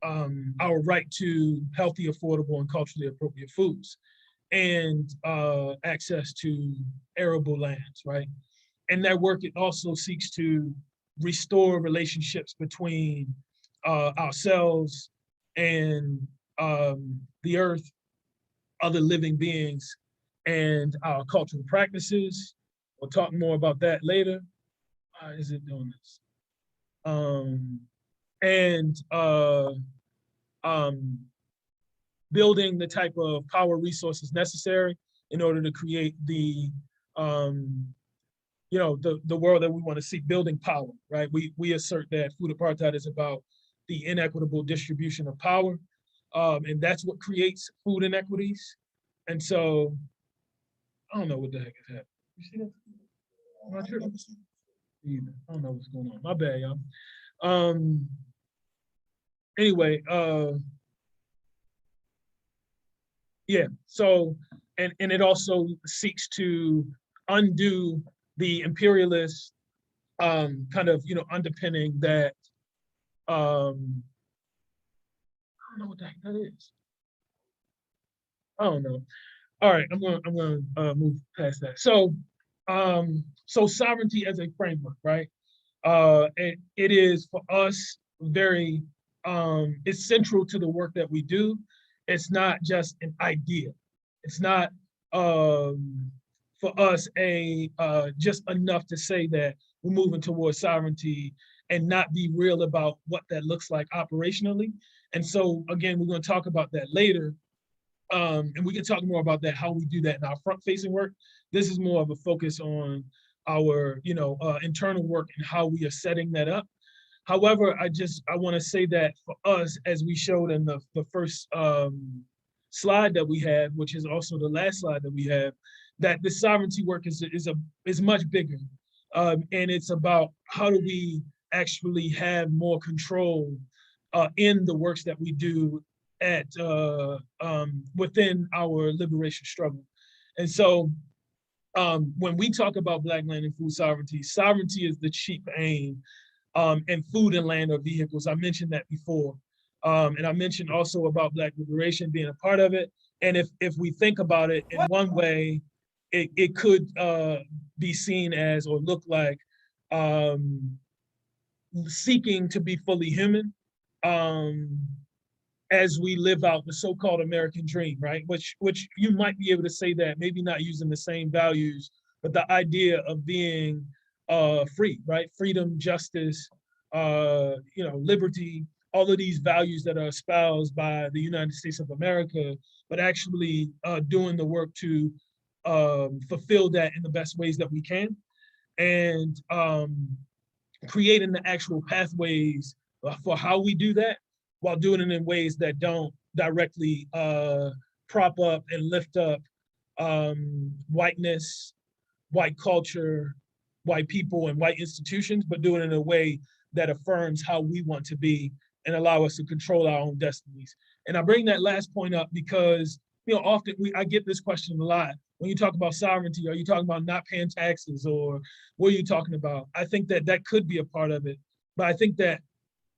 our right to healthy, affordable, and culturally appropriate foods, and access to arable lands, right? And that work, it also seeks to restore relationships between ourselves and the earth, other living beings, and our cultural practices. We'll talk more about that later. Why is it doing this? And building the type of power resources necessary in order to create the the world that we want to see, building power, right? We assert that food apartheid is about the inequitable distribution of power, and that's what creates food inequities. And so, I don't know what the heck is happening. You see that? I'm not sure. Either. I don't know what's going on. My bad, y'all. Anyway, yeah. So, and it also seeks to undo the imperialist kind of underpinning that I don't know what the heck that is. I don't know. All right, I'm gonna move past that. So so sovereignty as a framework, right? It is for us very it's central to the work that we do. It's not just an idea. It's not for us a just enough to say that we're moving towards sovereignty and not be real about what that looks like operationally. And so again, we're going to talk about that later. And we can talk more about that, how we do that in our front-facing work. This is more of a focus on our, internal work and how we are setting that up. However, I want to say that for us, as we showed in the first slide that we had, which is also the last slide that we have, that the sovereignty work is much bigger, and it's about how do we actually have more control in the works that we do at within our liberation struggle. And so when we talk about Black land and food sovereignty, sovereignty is the chief aim, and food and land are vehicles. I mentioned that before. And I mentioned also about Black liberation being a part of it. And if we think about it in one way, it could be seen as or look like seeking to be fully human, as we live out the so-called American dream, right? Which you might be able to say that, maybe not using the same values, but the idea of being free, right? Freedom, justice, liberty, all of these values that are espoused by the United States of America, but actually doing the work to fulfill that in the best ways that we can, and creating the actual pathways for how we do that, while doing it in ways that don't directly prop up and lift up whiteness, white culture, white people, and white institutions, but doing it in a way that affirms how we want to be and allow us to control our own destinies. And I bring that last point up because often I get this question a lot. When you talk about sovereignty, are you talking about not paying taxes, or what are you talking about? I think that could be a part of it, but I think that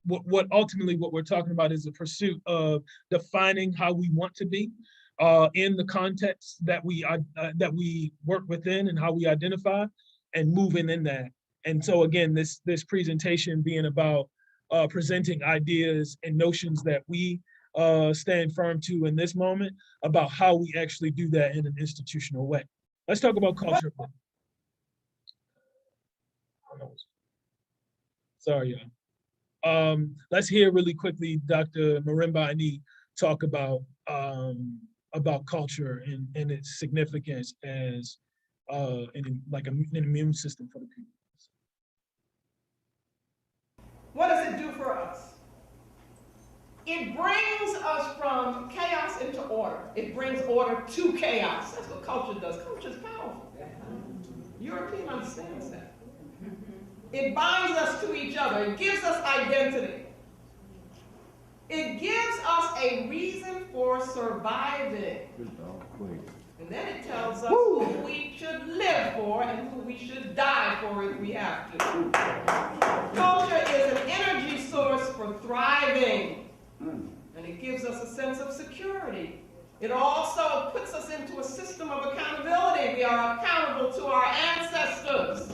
what ultimately what we're talking about is the pursuit of defining how we want to be in the context that we work within and how we identify, and moving in that. And so again, this presentation being about presenting ideas and notions that we stand firm to in this moment, about how we actually do that in an institutional way. Let's talk about culture. Sorry, y'all. Let's hear really quickly Dr. Marimba Ani talk about culture and its significance as an immune system for the people. What does it do for us? It brings us from chaos into order. It brings order to chaos. That's what culture does. Culture is powerful. European understands that. It binds us to each other. It gives us identity. It gives us a reason for surviving. And then it tells us who we should live for and who we should die for if we have to. Culture is an energy source for thriving. And it gives us a sense of security. It also puts us into a system of accountability. We are accountable to our ancestors.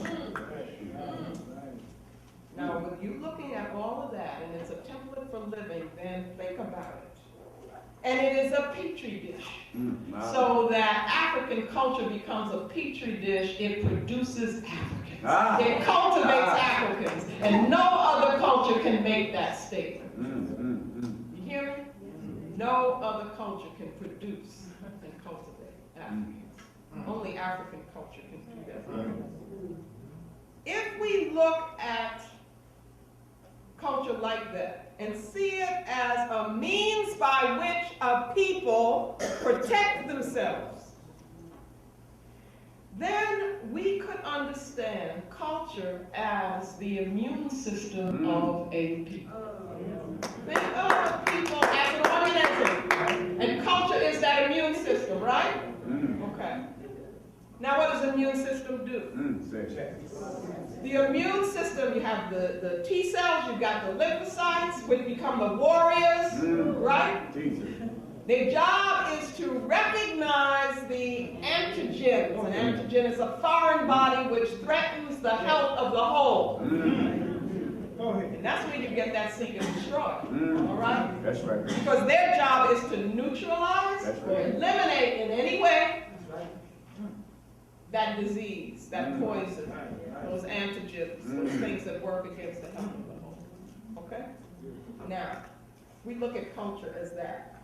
Now, with you looking at all of that, and it's a template for living, then think about it. And it is a petri dish. So that African culture becomes a petri dish, it produces Africans. It cultivates Africans. And no other culture can make that statement. You hear me? No other culture can produce and cultivate Africans. Only African culture can do that. If we look at culture like that and see it as a means by which a people protect themselves, then we could understand culture as the immune system of a people. Think of people as an organism, and culture is that immune system, right? Okay. Now what does the immune system do? The immune system, you have the T cells, you've got the lymphocytes, which become the warriors, right? Their job is to recognize the antigen. An antigen is a foreign body which threatens the health of the whole. And that's where you get that seek and destroy. All right? That's right. Because their job is to neutralize or eliminate in any way that disease, that poison, those antigens, those things that work against the health of the whole. Okay? Now, we look at culture as that.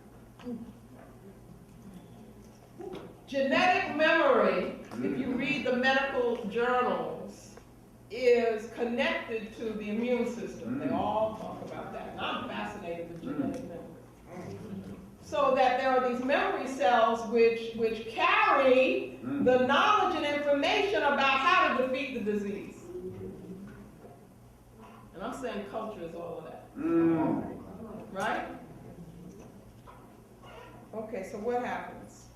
Genetic memory, if you read the medical journals, is connected to the immune system. They all talk about that. And I'm fascinated with genetic memory. So that there are these memory cells which carry the knowledge and information about how to defeat the disease. And I'm saying culture is all of that. Right? Okay, so what happens?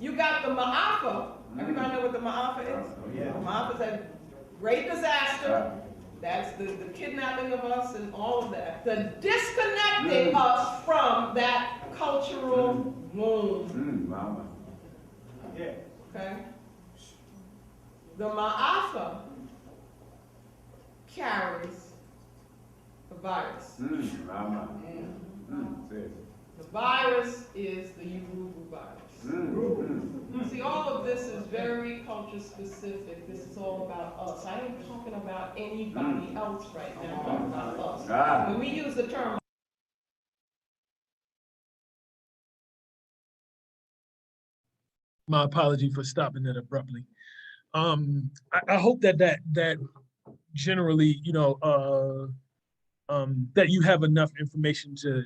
You got the Ma'afa. Everybody know what the Ma'afa is? The Ma'afa is a great disaster. That's the kidnapping of us and all of that. The disconnecting us from that cultural womb. Okay? The Ma'afa carries the virus. The virus is the Yurugu virus. See, all of this is very culture specific. This is all about us. I ain't talking about anybody else right now. I'm talking about us. When we use the term My apology for stopping that abruptly. I hope that generally, you know, that you have enough information to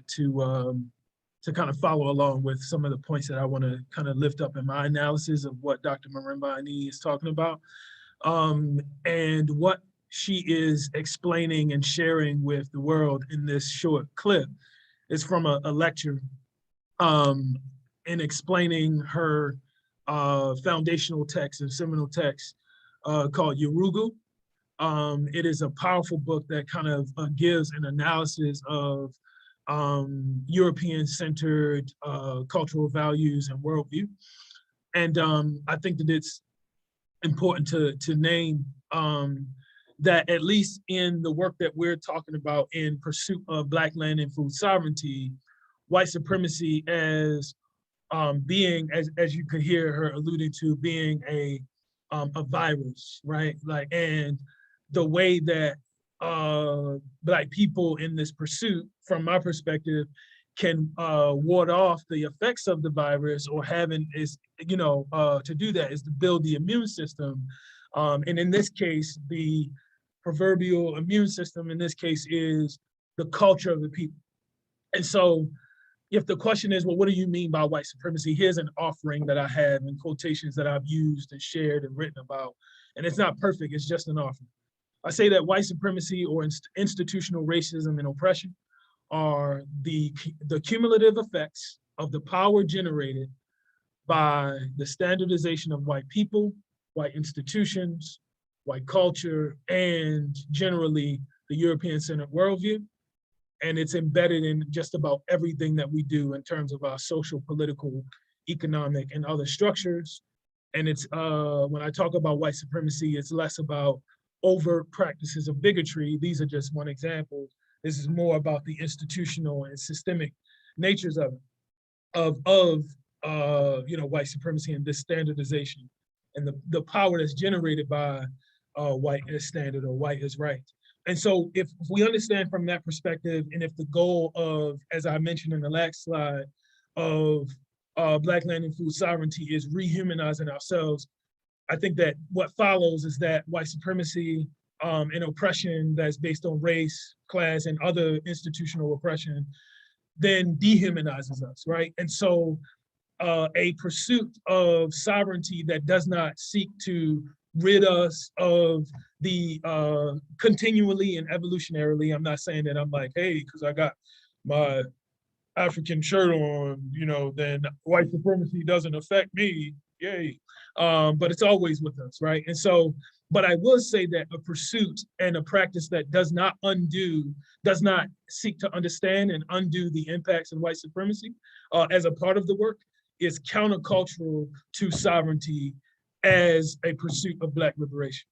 kind of follow along with some of the points that I want to kind of lift up in my analysis of what Dr. Marimba Ani is talking about, and what she is explaining and sharing with the world in this short clip is from a lecture in explaining her foundational text and seminal text called Yurugu. It is a powerful book that kind of gives an analysis of European-centered cultural values and worldview. And I think that it's important to name that at least in the work that we're talking about in pursuit of Black land and food sovereignty, white supremacy as being, as you could hear her alluding to, being a virus, right? Like, and the way that Black people in this pursuit, from my perspective, can ward off the effects of the virus, or having is, you know, to do that is to build the immune system. And in this case, the proverbial immune system in this case is the culture of the people. And so if the question is, well, what do you mean by white supremacy? Here's an offering that I have in quotations that I've used and shared and written about. And it's not perfect, it's just an offering. I say that white supremacy or institutional racism and oppression are the cumulative effects of the power generated by the standardization of white people, white institutions, white culture, and generally the European-centered worldview. And it's embedded in just about everything that we do in terms of our social, political, economic, and other structures. And it's when I talk about white supremacy, it's less about overt practices of bigotry. These are just one example. This is more about the institutional and systemic natures of white supremacy and this standardization and the power that's generated by white as standard or white as right. And so if we understand from that perspective, and if the goal of, as I mentioned in the last slide, of Black land and food sovereignty is rehumanizing ourselves, I think that what follows is that white supremacy and oppression that's based on race, class, and other institutional oppression then dehumanizes us, right? And so a pursuit of sovereignty that does not seek to rid us of the continually and evolutionarily, I'm not saying that I'm like, hey, because I got my African shirt on, then white supremacy doesn't affect me, yay. But it's always with us, right? And so, but I will say that a pursuit and a practice that does not seek to understand and undo the impacts of white supremacy as a part of the work is countercultural to sovereignty as a pursuit of Black liberation.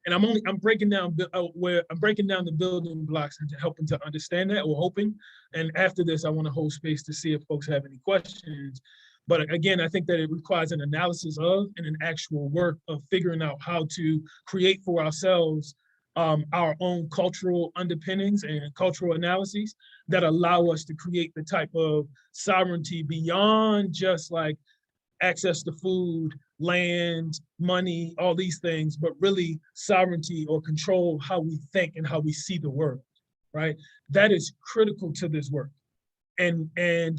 And I'm breaking down the building blocks into helping to understand that, or hoping. And after this, I want to hold space to see if folks have any questions. But again, I think that it requires an analysis of and an actual work of figuring out how to create for ourselves our own cultural underpinnings and cultural analyses that allow us to create the type of sovereignty beyond just like access to food, land, money, all these things, but really sovereignty or control how we think and how we see the world, right? That is critical to this work. And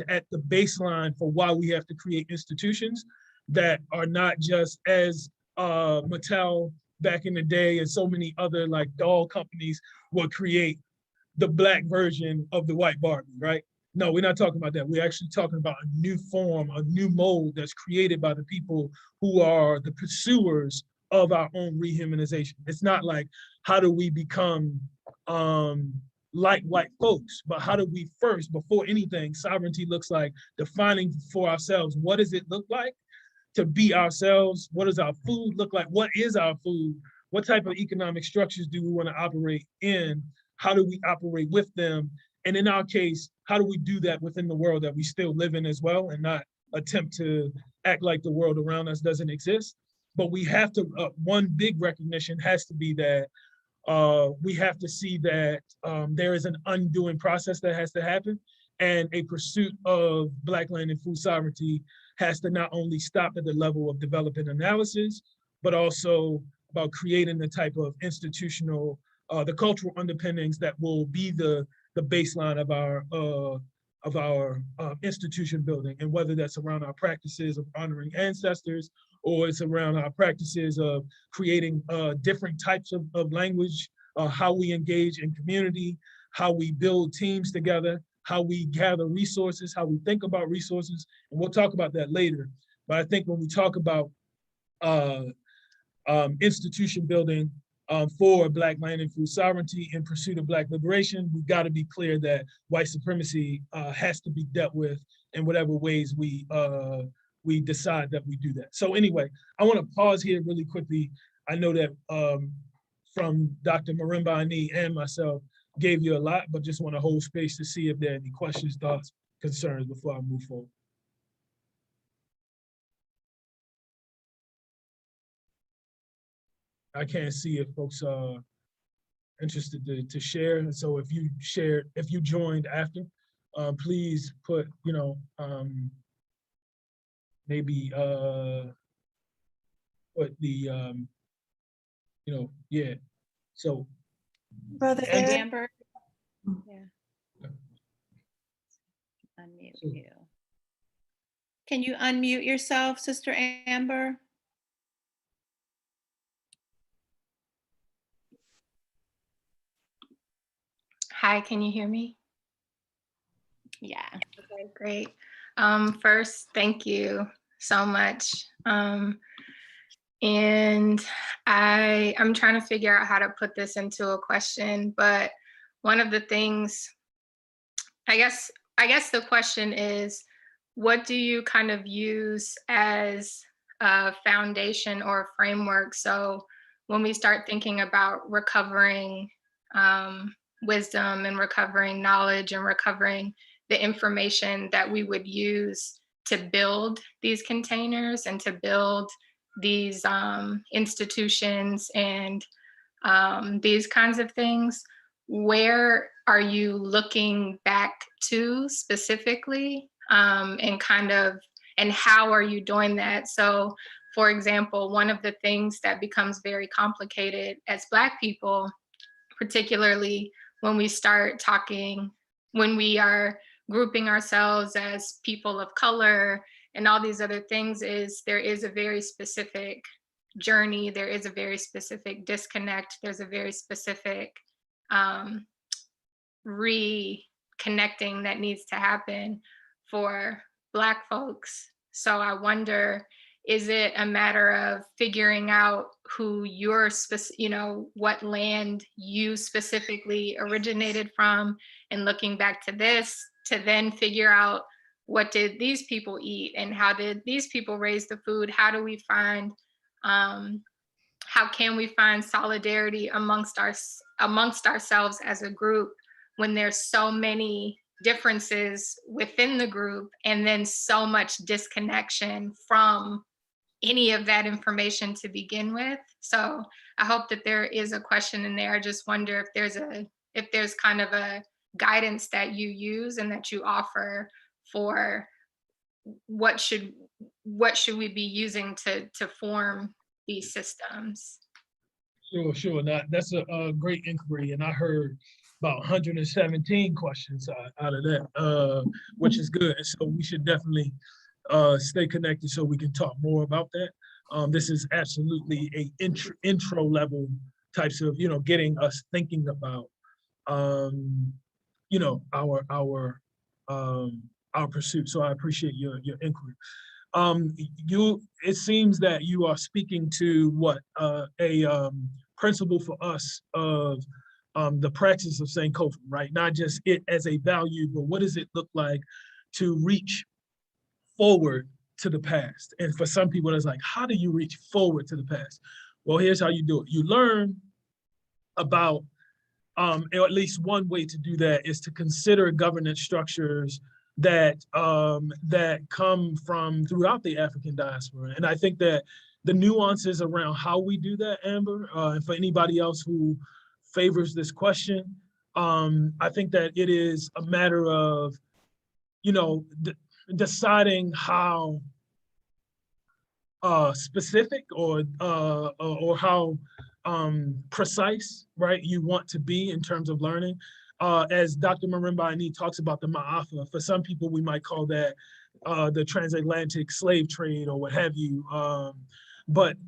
at the baseline for why we have to create institutions that are not just as Mattel back in the day and so many other like doll companies would create the Black version of the white Barbie, right? No, we're not talking about that. We're actually talking about a new form, a new mold that's created by the people who are the pursuers of our own rehumanization. It's not like, how do we become like white folks, but how do we first, before anything, sovereignty looks like defining for ourselves, what does it look like to be ourselves? What does our food look like? What is our food? What type of economic structures do we want to operate in? How do we operate with them? And in our case, how do we do that within the world that we still live in as well, and not attempt to act like the world around us doesn't exist? But we have to, one big recognition has to be that we have to see that there is an undoing process that has to happen, and a pursuit of Black land and food sovereignty has to not only stop at the level of developing analysis, but also about creating the type of institutional, the cultural underpinnings that will be the baseline of our institution building, and whether that's around our practices of honoring ancestors, or it's around our practices of creating different types of language, how we engage in community, how we build teams together, how we gather resources, how we think about resources, and we'll talk about that later. But I think when we talk about institution building for Black land and food sovereignty in pursuit of Black liberation, we've got to be clear that white supremacy has to be dealt with in whatever ways we decide that we do that. So anyway, I want to pause here really quickly. I know that from Dr. Marimba Ani and myself gave you a lot, but just want to hold space to see if there are any questions, thoughts, concerns before I move forward. I can't see if folks are interested to share. And so if you joined after, please put, maybe put the, yeah. So. Brother Eric. Amber. Yeah. Unmute you. Can you unmute yourself, Sister Amber? Hi, can you hear me? Yeah. Okay, great. First, thank you so much. And I'm trying to figure out how to put this into a question, but one of the things, I guess the question is, what do you kind of use as a foundation or a framework? So when we start thinking about recovering wisdom and recovering knowledge and recovering the information that we would use to build these containers and to build these institutions and these kinds of things, where are you looking back to specifically, and how are you doing that? So, for example, one of the things that becomes very complicated as Black people, particularly when we start talking, when we are grouping ourselves as people of color and all these other things, is there is a very specific journey, there is a very specific disconnect, there's a very specific reconnecting that needs to happen for Black folks. So I wonder, is it a matter of figuring out who your what land you specifically originated from and looking back to this to then figure out what did these people eat and how did these people raise the food? How do we find how can we find solidarity amongst ourselves as a group when there's so many differences within the group and then so much disconnection from any of that information to begin with? So I hope that there is a question in there. I just wonder if there's kind of a guidance that you use and that you offer for what should we be using to form these systems. Sure. Now, that's a great inquiry, and I heard about 117 questions out of that, which is good. And so we should definitely stay connected so we can talk more about that. This is absolutely a intro level types of, getting us thinking about, our pursuit. So I appreciate your inquiry. It seems that you are speaking to what a principle for us of the practice of Sankofa, right? Not just it as a value, but what does it look like to reach forward to the past? And for some people, it's like, how do you reach forward to the past? Well, here's how you do it. You learn about, or at least one way to do that is to consider governance structures that come from throughout the African diaspora. And I think that the nuances around how we do that, Amber, and for anybody else who favors this question, I think that it is a matter of, deciding how specific or how precise, right, you want to be in terms of learning. As Dr. Marimba Ani talks about the Ma'afa, for some people we might call that the transatlantic slave trade or what have you. But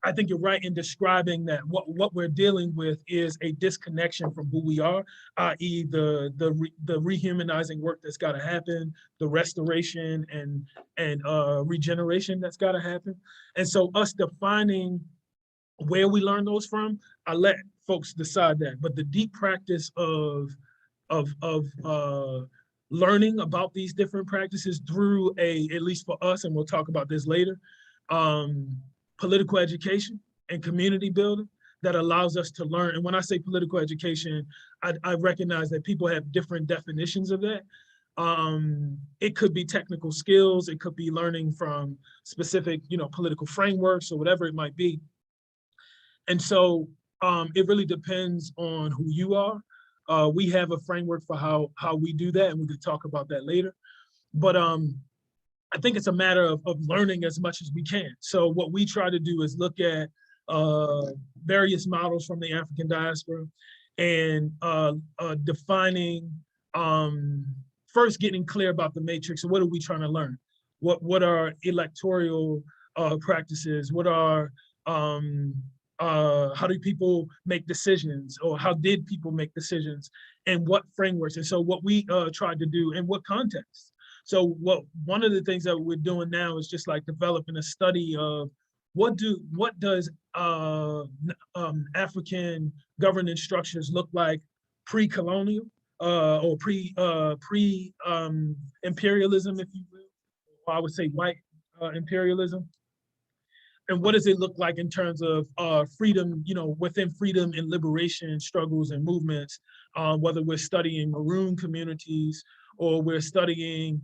I think you're right in describing that what we're dealing with is a disconnection from who we are, i.e. the rehumanizing work that's got to happen, the restoration and regeneration that's got to happen. And so us defining where we learn those from, I let folks decide that. But the deep practice of learning about these different practices through at least for us, and we'll talk about this later, political education and community building that allows us to learn. And when I say political education, I recognize that people have different definitions of that. It could be technical skills, it could be learning from specific, political frameworks or whatever it might be. And so it really depends on who you are. We have a framework for how we do that, and we could talk about that later. But I think it's a matter of learning as much as we can. So what we try to do is look at various models from the African diaspora and defining, first getting clear about the matrix. So what are we trying to learn? What are electoral practices? What are, how do people make decisions, or how did people make decisions, and what frameworks? And so what we tried to do in what context? So one of the things that we're doing now is just like developing a study of what does African governance structures look like pre-colonial or imperialism, if you will, or I would say white imperialism? And what does it look like in terms of freedom, within freedom and liberation struggles and movements, whether we're studying maroon communities or we're studying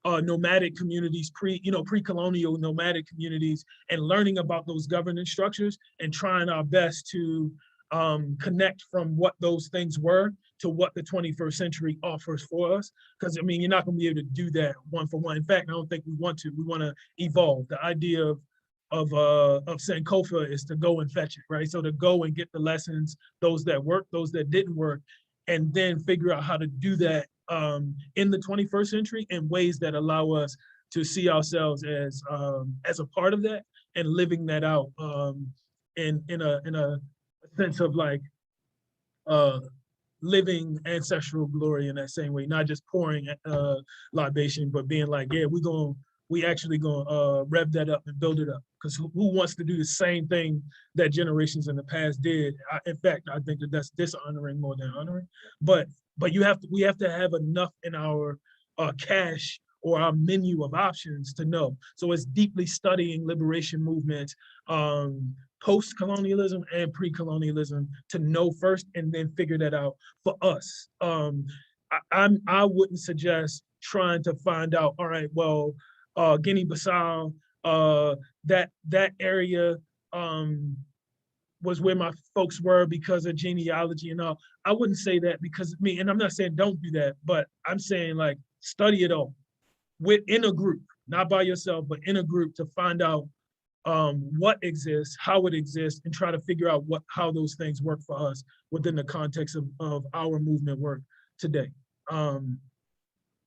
nomadic communities, pre-colonial nomadic communities, and learning about those governance structures and trying our best to connect from what those things were to what the 21st century offers for us. Because I mean, you're not going to be able to do that one for one. In fact, I don't think we want to. We want to evolve. The idea of Sankofa is to go and fetch it, right? So to go and get the lessons, those that worked, those that didn't work, and then figure out how to do that in the 21st century in ways that allow us to see ourselves as a part of that and living that out in a sense of like living ancestral glory in that same way, not just pouring libation, but being like, yeah, we actually gonna rev that up and build it up. Because who wants to do the same thing that generations in the past did? In fact, I think that's dishonoring more than honoring. But we have to have enough in our cache or our menu of options to know. So it's deeply studying liberation movements, post-colonialism and pre-colonialism to know first and then figure that out for us. I wouldn't suggest trying to find out, all right, well, Guinea-Bissau, that area was where my folks were because of genealogy and all. I wouldn't say that because me, and I'm not saying don't do that, but I'm saying like study it all within a group, not by yourself, but in a group to find out what exists, how it exists, and try to figure out how those things work for us within the context of our movement work today.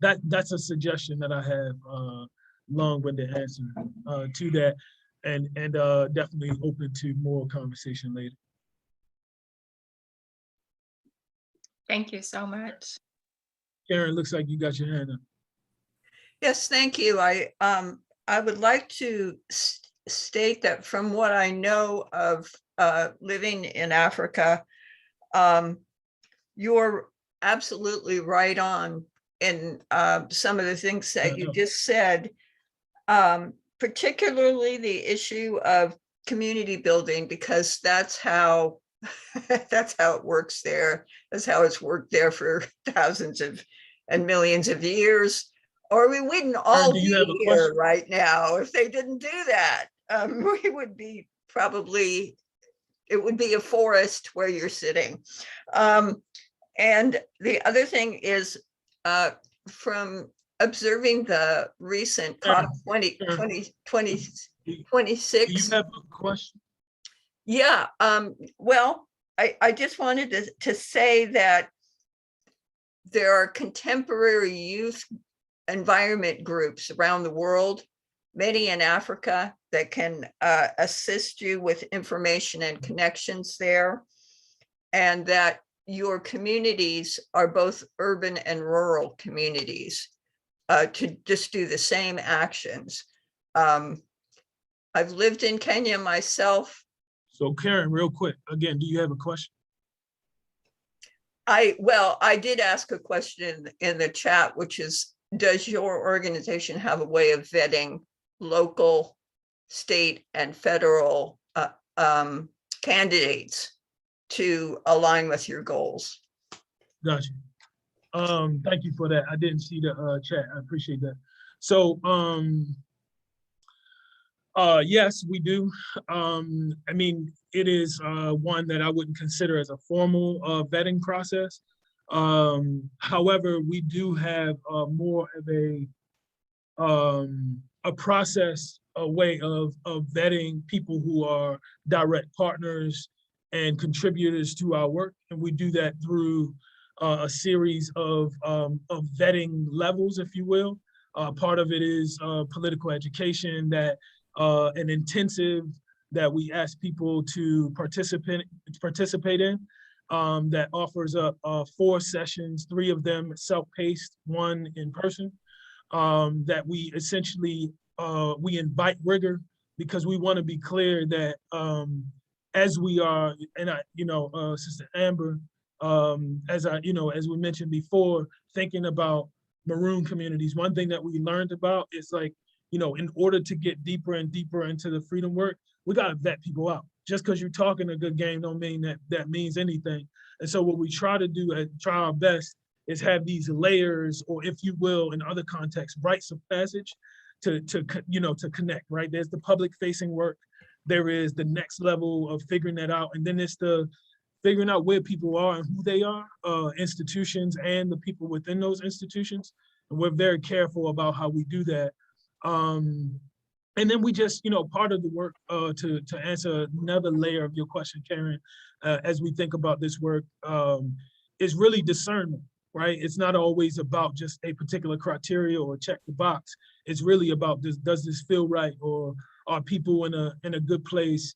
That's a suggestion that I have, long-winded answer to that, and definitely open to more conversation later. Thank you so much. Karen, looks like you got your hand up. Yes, thank you. I would like to state that from what I know of living in Africa, you're absolutely right on in some of the things that you just said, particularly the issue of community building, because that's how it works there. That's how it's worked there for thousands of and millions of years. Or we wouldn't all be here right now if they didn't do that. We would be it would be a forest where you're sitting. And the other thing is, from observing the recent COP 26. Do you have a question? Yeah, well, I just wanted to say that there are contemporary youth environment groups around the world, many in Africa, that can assist you with information and connections there, and that your communities are both urban and rural communities to just do the same actions. I've lived in Kenya myself. So Karen, real quick, again, do you have a question? I did ask a question in the chat, which is, does your organization have a way of vetting local, state, and federal candidates to align with your goals? Gotcha. Thank you for that. I didn't see the chat. I appreciate that. So yes, we do. I mean, it is one that I wouldn't consider as a formal vetting process. However, we do have more of a process, a way of vetting people who are direct partners and contributors to our work. And we do that through a series of vetting levels, if you will. Part of it is political education, that an intensive that we ask people to participate in, that offers up 4 sessions, 3 of them self-paced, 1 in person, that we essentially, we invite rigor because we want to be clear that as we are, and Sister Amber, as we mentioned before, thinking about maroon communities, one thing that we learned about is like, in order to get deeper and deeper into the freedom work, we got to vet people out. Just because you're talking a good game don't mean that means anything. And so what we try to do, try our best, is have these layers, or if you will, in other contexts, rites of passage to connect, right? There's the public facing work. There is the next level of figuring that out. And then it's the figuring out where people are and who they are, institutions and the people within those institutions. And we're very careful about how we do that. And then we just, part of the work to answer another layer of your question, Karen, as we think about this work, is really discernment, right? It's not always about just a particular criteria or check the box. It's really about does this feel right, or are people in a good place?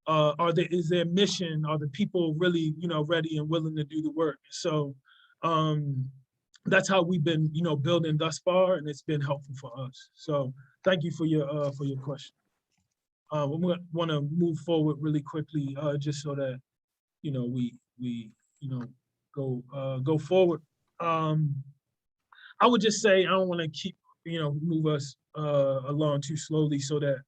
Is their mission? Are the people really, ready and willing to do the work? So that's how we've been, building thus far, and it's been helpful for us. So thank you for your question. We want to move forward really quickly, just so that we go forward. I would just say I don't want to keep move us along too slowly, so that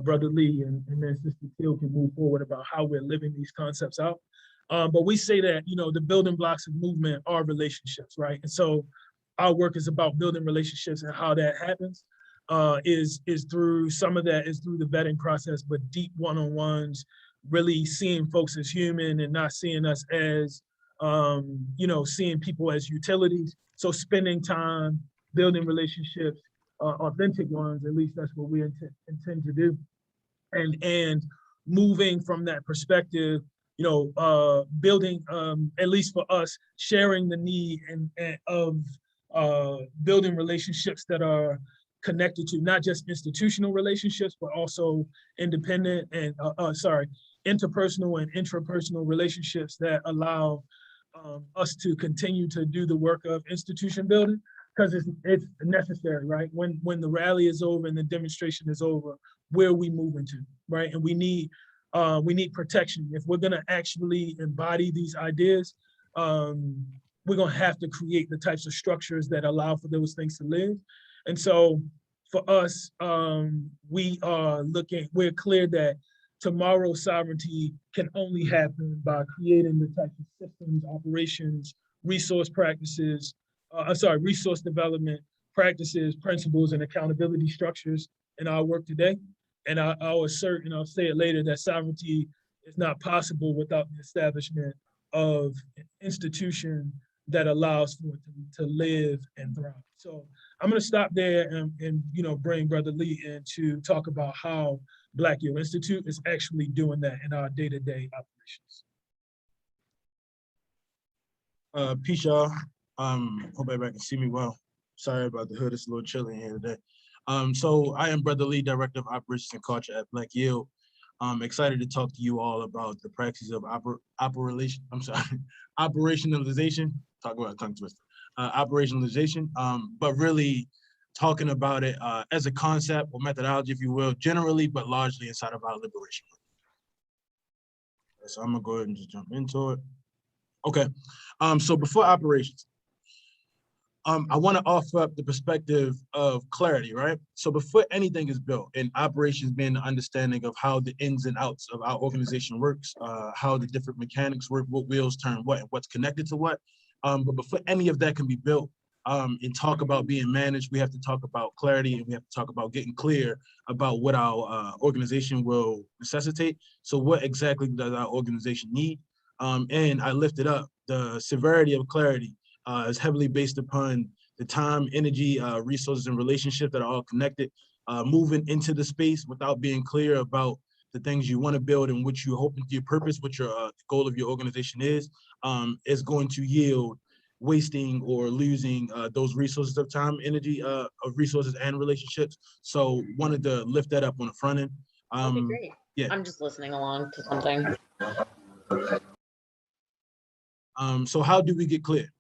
Brother Lee and then Sister Teal can move forward about how we're living these concepts out. But we say that, the building blocks of movement are relationships, right? And so our work is about building relationships, and how that happens is through, some of that is through the vetting process, but deep one-on-ones, really seeing folks as human and not seeing us as, seeing people as utilities. So spending time, building relationships, authentic ones, at least that's what we intend to do. And moving from that perspective, building, at least for us, sharing the need of building relationships that are connected to not just institutional relationships, but also independent and, interpersonal and intrapersonal relationships that allow us to continue to do the work of institution building, because it's necessary, right? When the rally is over and the demonstration is over, where are we moving to, right? And we need protection. If we're gonna actually embody these ideas, we're gonna have to create the types of structures that allow for those things to live. And so for us, we're clear that tomorrow's sovereignty can only happen by creating the types of systems, operations, resource development practices, principles, and accountability structures in our work today. And I'll assert, and I'll say it later, that sovereignty is not possible without the establishment of an institution that allows for it to live and thrive. So I'm going to stop there and bring Brother Lee in to talk about how Black Yield Institute is actually doing that in our day-to-day operations. Peace, y'all. Hope everybody can see me well. Sorry about the hood, it's a little chilly in here today. So I am Brother Lee, Director of Operations and Culture at Black Yield. I'm excited to talk to you all about the practice of operationalization. Talk about a tongue twister. Operationalization, but really talking about it as a concept or methodology, if you will, generally, but largely inside of our liberation. So I'm gonna go ahead and just jump into it. Okay, so before operations, I want to offer up the perspective of clarity, right? So before anything is built, and operations being the understanding of how the ins and outs of our organization works, how the different mechanics work, what wheels turn what, and what's connected to what. But before any of that can be built and talk about being managed, we have to talk about clarity, and we have to talk about getting clear about what our organization will necessitate. So what exactly does our organization need? And I lifted up the severity of clarity is heavily based upon the time, energy, resources, and relationships that are all connected. Moving into the space without being clear about the things you want to build and what you're hoping to your purpose, what your goal of your organization is going to yield wasting or losing those resources of time, energy, of resources and relationships. So wanted to lift that up on the front end. That'd be great. Yeah. I'm just listening along to something. So how do we get clear?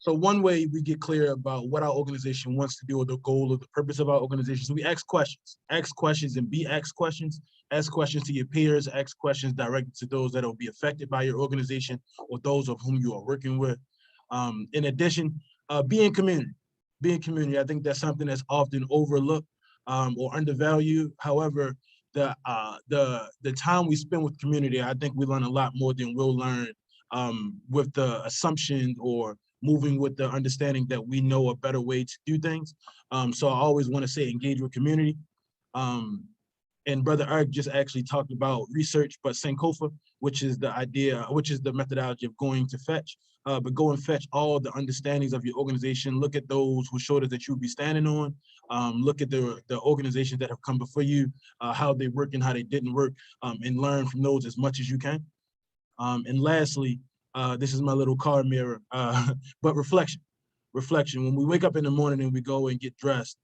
So one way we get clear about what our organization wants to do or the goal or the purpose of our organization. So we ask questions and be asked questions. Ask questions to your peers, ask questions directed to those that will be affected by your organization or those of whom you are working with. In addition, be in community. Be in community. I think that's something that's often overlooked or undervalued. However, the time we spend with community, I think we learn a lot more than we'll learn with the assumption or moving with the understanding that we know a better way to do things. So I always want to say engage with community. And Brother Eric just actually talked about research, but Sankofa, which is the idea, which is the methodology of going to fetch, but go and fetch all the understandings of your organization. Look at those whose shoulders that you'll be standing on. Look at the organizations that have come before you, how they work and how they didn't work, and learn from those as much as you can. And lastly, this is my little car mirror, but reflection. When we wake up in the morning and we go and get dressed,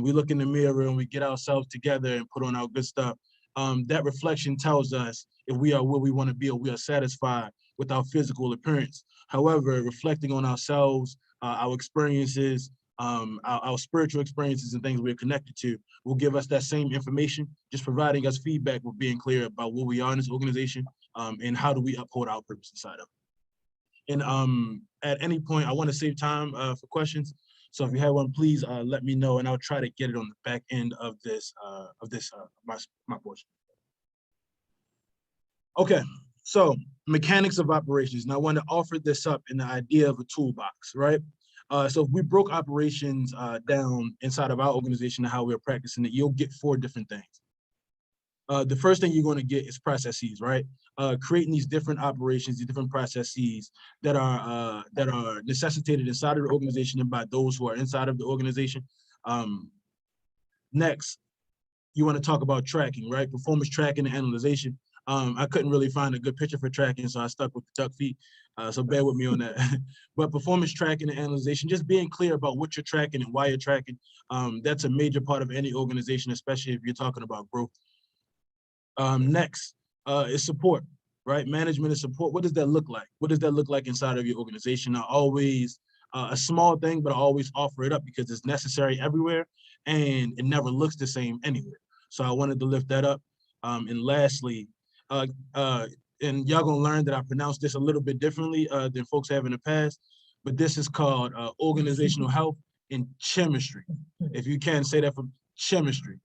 we look in the mirror and we get ourselves together and put on our good stuff. That reflection tells us if we are where we want to be or we are satisfied with our physical appearance. However, reflecting on ourselves, our experiences, our spiritual experiences and things we're connected to will give us that same information, just providing us feedback with being clear about where we are in this organization and how do we uphold our purpose inside of it. And at any point, I want to save time for questions. So if you have one, please let me know, and I'll try to get it on the back end of my portion. Okay, so mechanics of operations. And I want to offer this up in the idea of a toolbox, right? So if we broke operations down inside of our organization and how we're practicing it, you'll get 4 different things. The first thing you're going to get is processes, right? Creating these different operations, these different processes that are necessitated inside of the organization and by those who are inside of the organization. Next, you want to talk about tracking, right? Performance tracking and analyzation. I couldn't really find a good picture for tracking, so I stuck with the duck feet. So bear with me on that. But performance tracking and analyzation, just being clear about what you're tracking and why you're tracking. That's a major part of any organization, especially if you're talking about growth. Next is support, right? Management and support. What does that look like? What does that look like inside of your organization? I always, a small thing, but I always offer it up because it's necessary everywhere and it never looks the same anywhere. So I wanted to lift that up. And lastly, and y'all gonna learn that I pronounce this a little bit differently than folks have in the past, but this is called organizational health and chemistry. If you can say that for chemistry.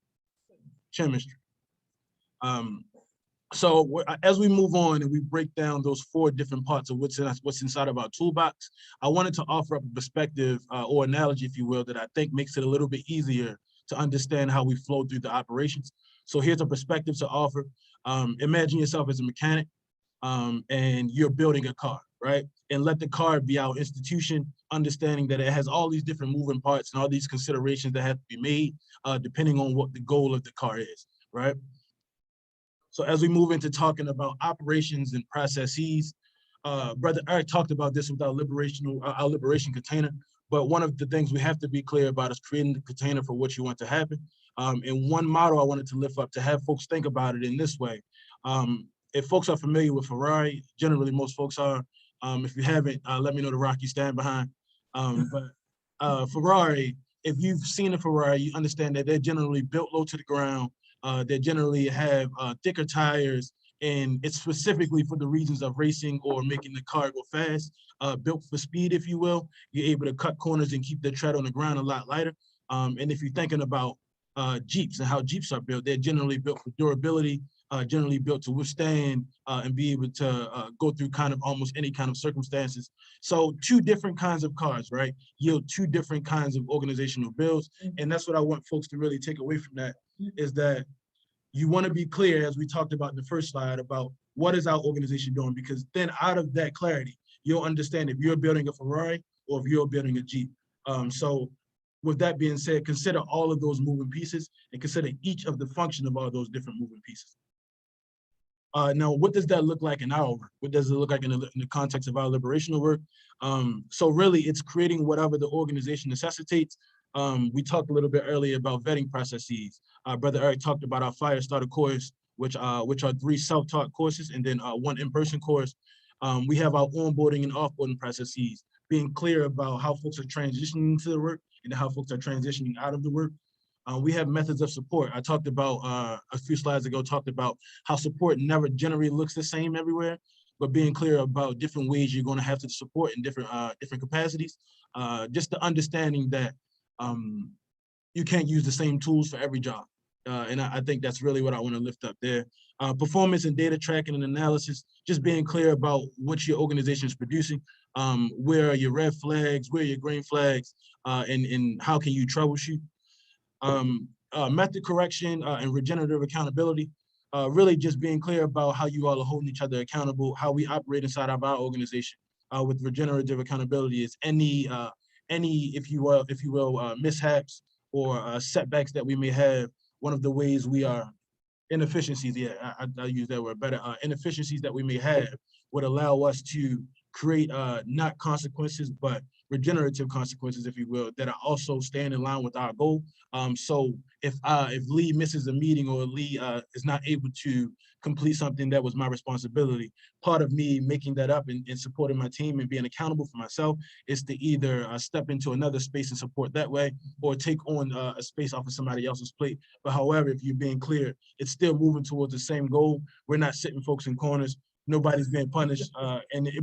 So as we move on and we break down those 4 different parts of what's inside of our toolbox, I wanted to offer up a perspective or analogy, if you will, that I think makes it a little bit easier to understand how we flow through the operations. So here's a perspective to offer. Imagine yourself as a mechanic and you're building a car, right? And let the car be our institution, understanding that it has all these different moving parts and all these considerations that have to be made depending on what the goal of the car is, right? So as we move into talking about operations and processes, Brother Eric talked about this with our liberation container, but one of the things we have to be clear about is creating the container for what you want to happen. And one model I wanted to lift up to have folks think about it in this way. If folks are familiar with Ferrari, generally most folks are. If you haven't, let me know the rock you stand behind. But Ferrari, if you've seen a Ferrari, you understand that they're generally built low to the ground. They generally have thicker tires, and it's specifically for the reasons of racing or making the car go fast, built for speed, if you will. You're able to cut corners and keep the tread on the ground a lot lighter. And if you're thinking about Jeeps and how Jeeps are built, they're generally built for durability, generally built to withstand and be able to go through kind of almost any kind of circumstances. So 2 different kinds of cars, right, yield 2 different kinds of organizational builds. And that's what I want folks to really take away from that, is that you want to be clear, as we talked about in the first slide, about what is our organization doing, because then out of that clarity, you'll understand if you're building a Ferrari or if you're building a Jeep. So with that being said, consider all of those moving pieces and consider each of the function of all those different moving pieces. Now, what does that look like in our work? What does it look like in the context of our liberational work? So really, it's creating whatever the organization necessitates. We talked a little bit earlier about vetting processes. Brother Eric talked about our fire starter course, which are 3 self-taught courses and then 1 in-person course. We have our onboarding and offboarding processes. being clear about how folks are transitioning to the work and how folks are transitioning out of the work. We have methods of support. I talked about a few slides ago, talked about how support never generally looks the same everywhere, but being clear about different ways you're going to have to support in different capacities. Just the understanding that you can't use the same tools for every job. And I think that's really what I want to lift up there. Performance and data tracking and analysis, just being clear about what your organization is producing. Where are your red flags, where are your green flags, and how can you troubleshoot? Method correction and regenerative accountability. Really just being clear about how you all are holding each other accountable, how we operate inside of our organization. With regenerative accountability is any if you will, mishaps or setbacks that we may have. One of the ways we are inefficiencies, yeah, I'll use that word better, inefficiencies that we may have would allow us to create not consequences, but regenerative consequences, if you will, that are also staying in line with our goal. So if Lee misses a meeting or Lee is not able to complete something that was my responsibility, part of me making that up and supporting my team and being accountable for myself is to either step into another space and support that way, or take on a space off of somebody else's plate. But however, if you're being clear, it's still moving towards the same goal. We're not sitting folks in corners. Nobody's being punished.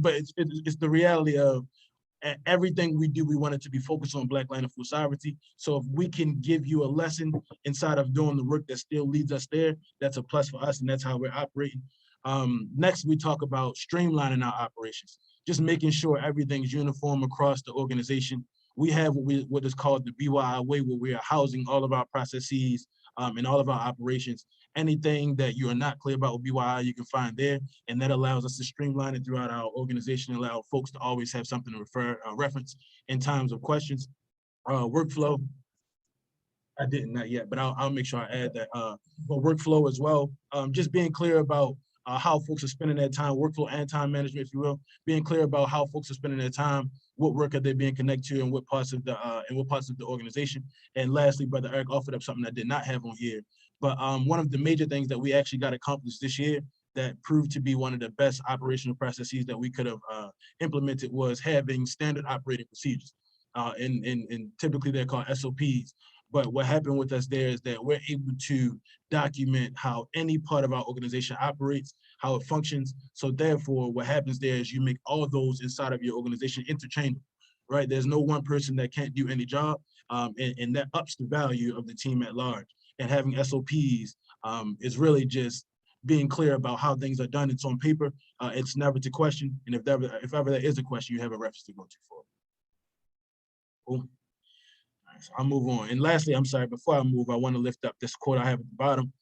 But it's the reality of everything we do, we want it to be focused on Black land and food sovereignty. So if we can give you a lesson inside of doing the work that still leads us there, that's a plus for us, and that's how we're operating. Next, we talk about streamlining our operations, just making sure everything's uniform across the organization. We have what is called the BYI way, where we are housing all of our processes and all of our operations. Anything that you are not clear about with BYI, you can find there, and that allows us to streamline it throughout our organization, and allow folks to always have something to reference in times of questions. Workflow, I didn't, not yet, but I'll make sure I add that. But workflow as well, just being clear about how folks are spending their time, workflow and time management, if you will, being clear about how folks are spending their time, what work are they being connected to, and what parts of the organization. And lastly, Brother Eric offered up something I did not have on here, but one of the major things that we actually got accomplished this year that proved to be one of the best operational processes that we could have implemented was having standard operating procedures. And typically they're called SOPs. But what happened with us there is that we're able to document how any part of our organization operates, how it functions. So therefore, what happens there is you make all of those inside of your organization interchangeable, right? There's no one person that can't do any job, and that ups the value of the team at large. And having SOPs is really just being clear about how things are done. It's on paper. It's never to question. And if ever there is a question, you have a reference to go to for it. Cool. So I'll move on. And lastly, I'm sorry, before I move, I want to lift up this quote I have at the bottom.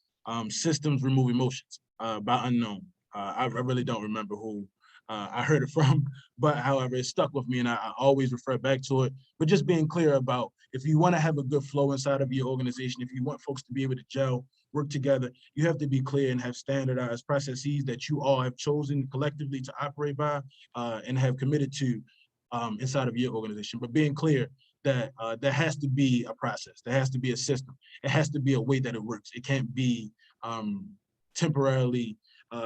Systems remove emotions, by Unknown. I really don't remember who I heard it from, but however, it stuck with me and I always refer back to it. But just being clear about, if you want to have a good flow inside of your organization, if you want folks to be able to gel, work together, you have to be clear and have standardized processes that you all have chosen collectively to operate by and have committed to inside of your organization. But being clear that there has to be a process, there has to be a system, it has to be a way that it works. It can't be temporarily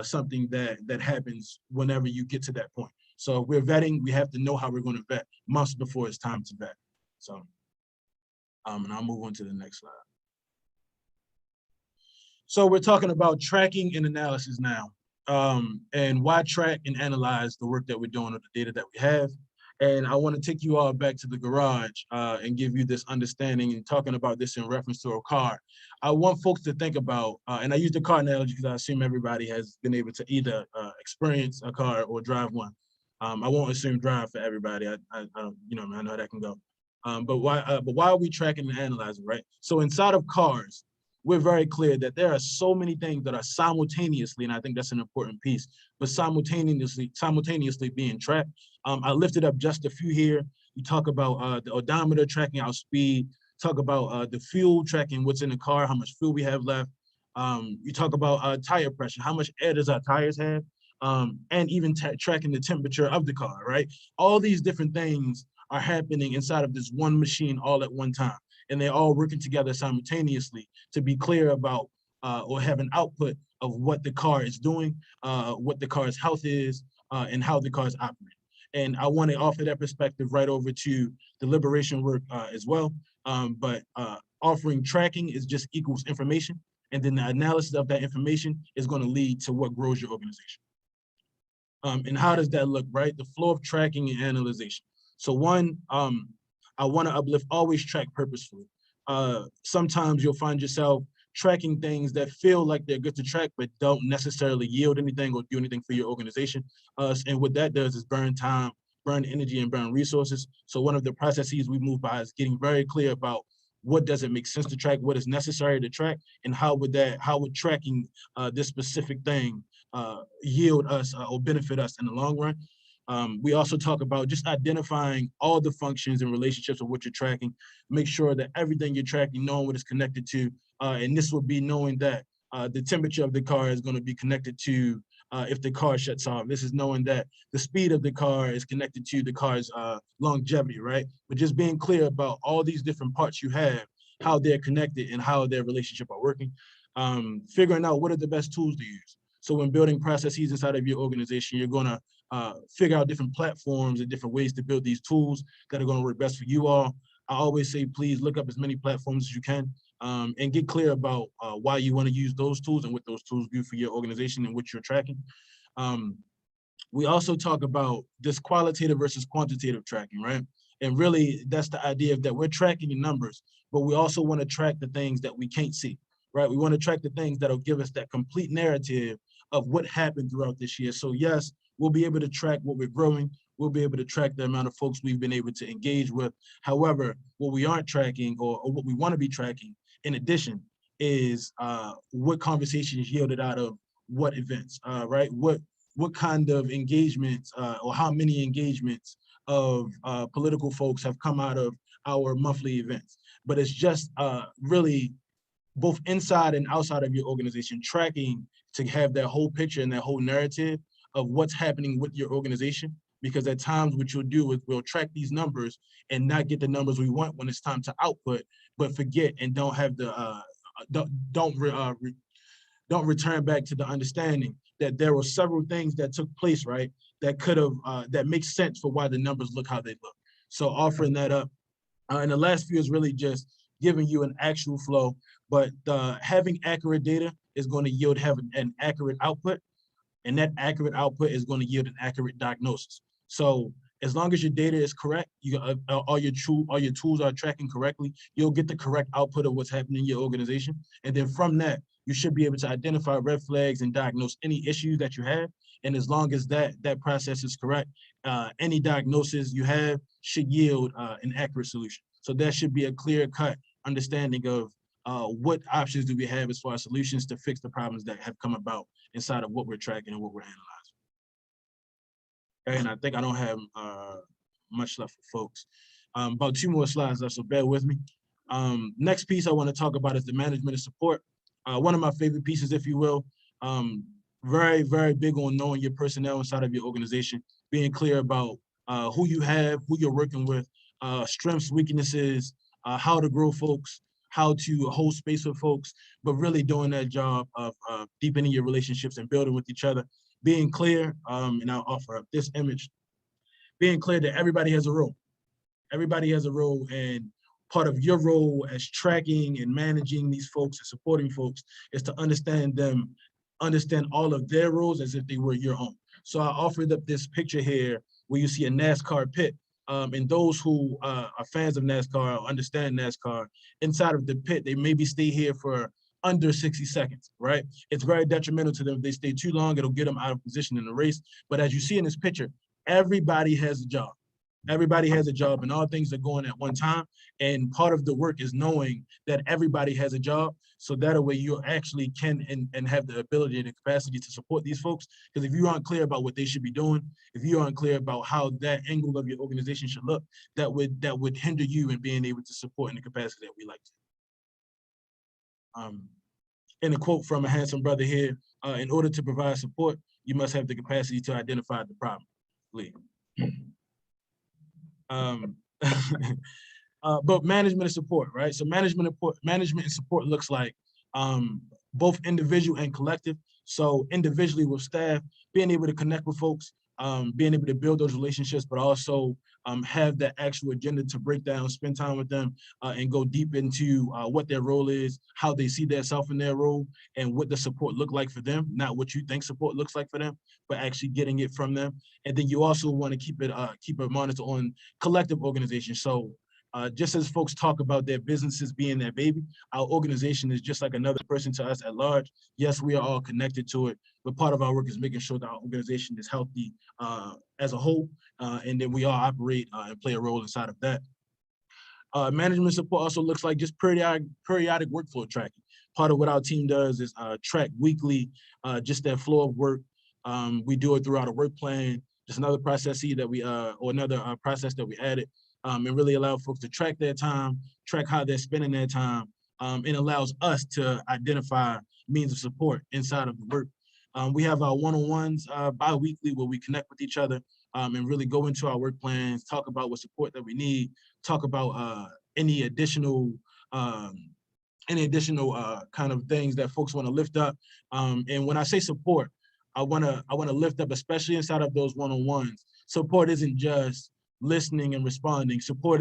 something that happens whenever you get to that point. So if we're vetting, we have to know how we're going to vet months before it's time to vet. So, and I'll move on to the next slide. So we're talking about tracking and analysis now, and why track and analyze the work that we're doing or the data that we have. And I want to take you all back to the garage and give you this understanding, and talking about this in reference to a car. I want folks to think about, and I use the car analogy because I assume everybody has been able to either experience a car or drive one. I won't assume drive for everybody. I know how that can go. But why are we tracking and analyzing, right? So inside of cars, we're very clear that there are so many things that are simultaneously, and I think that's an important piece, but simultaneously being tracked. I lifted up just a few here. You talk about the odometer tracking our speed, talk about the fuel tracking what's in the car, how much fuel we have left. You talk about tire pressure, how much air does our tires have, and even tracking the temperature of the car, right? All these different things are happening inside of this one machine all at one time. And they're all working together simultaneously to be clear about or have an output of what the car is doing, what the car's health is, and how the car is operating. And I want to offer that perspective right over to the liberation work as well. But offering tracking is just equals information. And then the analysis of that information is going to lead to what grows your organization. And how does that look, right? The flow of tracking and analyzation. So one, I want to uplift, always track purposefully. Sometimes you'll find yourself tracking things that feel like they're good to track, but don't necessarily yield anything or do anything for your organization. And what that does is burn time, burn energy, and burn resources. So one of the processes we move by is getting very clear about what does it make sense to track, what is necessary to track, and how would tracking this specific thing yield us or benefit us in the long run. We also talk about just identifying all the functions and relationships of what you're tracking. Make sure that everything you're tracking, knowing what it's connected to, and this would be knowing that the temperature of the car is going to be connected to if the car shuts off. This is knowing that the speed of the car is connected to the car's longevity, right? But just being clear about all these different parts you have, how they're connected and how their relationship are working. Figuring out what are the best tools to use. So when building processes inside of your organization, you're gonna figure out different platforms and different ways to build these tools that are gonna work best for you all. I always say, please look up as many platforms as you can and get clear about why you wanna use those tools and what those tools do for your organization and what you're tracking. We also talk about this qualitative versus quantitative tracking, right? And really that's the idea of that we're tracking the numbers, but we also wanna track the things that we can't see, right? We wanna track the things that'll give us that complete narrative of what happened throughout this year. So yes, we'll be able to track what we're growing. We'll be able to track the amount of folks we've been able to engage with. However, what we aren't tracking or what we want to be tracking in addition is what conversations yielded out of what events, right? What kind of engagements or how many engagements of political folks have come out of our monthly events. But it's just really both inside and outside of your organization, tracking to have that whole picture and that whole narrative of what's happening with your organization. Because at times what you'll do is we'll track these numbers and not get the numbers we want when it's time to output, but forget and don't have the, don't return back to the understanding that there were several things that took place, right? That could have, that makes sense for why the numbers look how they look. So offering that up. And the last few is really just giving you an actual flow, but having accurate data is going to yield having an accurate output, and that accurate output is going to yield an accurate diagnosis. So as long as your data is correct, you all your tools are tracking correctly, you'll get the correct output of what's happening in your organization. And then from that, you should be able to identify red flags and diagnose any issues that you have. And as long as that process is correct, any diagnosis you have should yield an accurate solution. So that should be a clear-cut understanding of what options do we have as far as solutions to fix the problems that have come about inside of what we're tracking and what we're analyzing. Okay, and I think I don't have much left for folks. About 2 more slides left, so bear with me. Next piece I want to talk about is the management and support. One of my favorite pieces, if you will. Very, very big on knowing your personnel inside of your organization, being clear about who you have, who you're working with, strengths, weaknesses, how to grow folks, how to hold space with folks, but really doing that job of deepening your relationships and building with each other. Being clear, and I'll offer up this image, being clear that everybody has a role. Everybody has a role, and part of your role as tracking and managing these folks and supporting folks is to understand them, understand all of their roles as if they were your own. So I offered up this picture here where you see a NASCAR pit. And those who are fans of NASCAR or understand NASCAR, inside of the pit, they maybe stay here for under 60 seconds, right? It's very detrimental to them. If they stay too long, it'll get them out of position in the race. But as you see in this picture, everybody has a job. Everybody has a job and all things are going at one time. And part of the work is knowing that everybody has a job. So that way you actually can and have the ability and the capacity to support these folks. Because if you aren't clear about what they should be doing, if you aren't clear about how that angle of your organization should look, that would hinder you in being able to support in the capacity that we like to. And a quote from a handsome brother here, in order to provide support, you must have the capacity to identify the problem. Lee. But management and support, right? So management and support looks like both individual and collective. So individually with staff, being able to connect with folks, being able to build those relationships, but also have that actual agenda to break down, spend time with them, and go deep into what their role is, how they see themselves in their role, and what the support look like for them, not what you think support looks like for them, but actually getting it from them. And then you also want to keep a monitor on collective organization. So just as folks talk about their businesses being their baby, our organization is just like another person to us at large. Yes, we are all connected to it, but part of our work is making sure that our organization is healthy as a whole, and then we all operate and play a role inside of that. Management support also looks like just periodic workflow tracking. Part of what our team does is track weekly just that flow of work. We do it throughout a work plan, just another process that we or another process that we added, and really allow folks to track their time, track how they're spending their time, and allows us to identify means of support inside of the work. We have our one-on-ones bi-weekly where we connect with each other and really go into our work plans, talk about what support that we need, talk about any additional kind of things that folks want to lift up. And when I say support, I want to lift up, especially inside of those one-on-ones. Support isn't just listening and responding. Support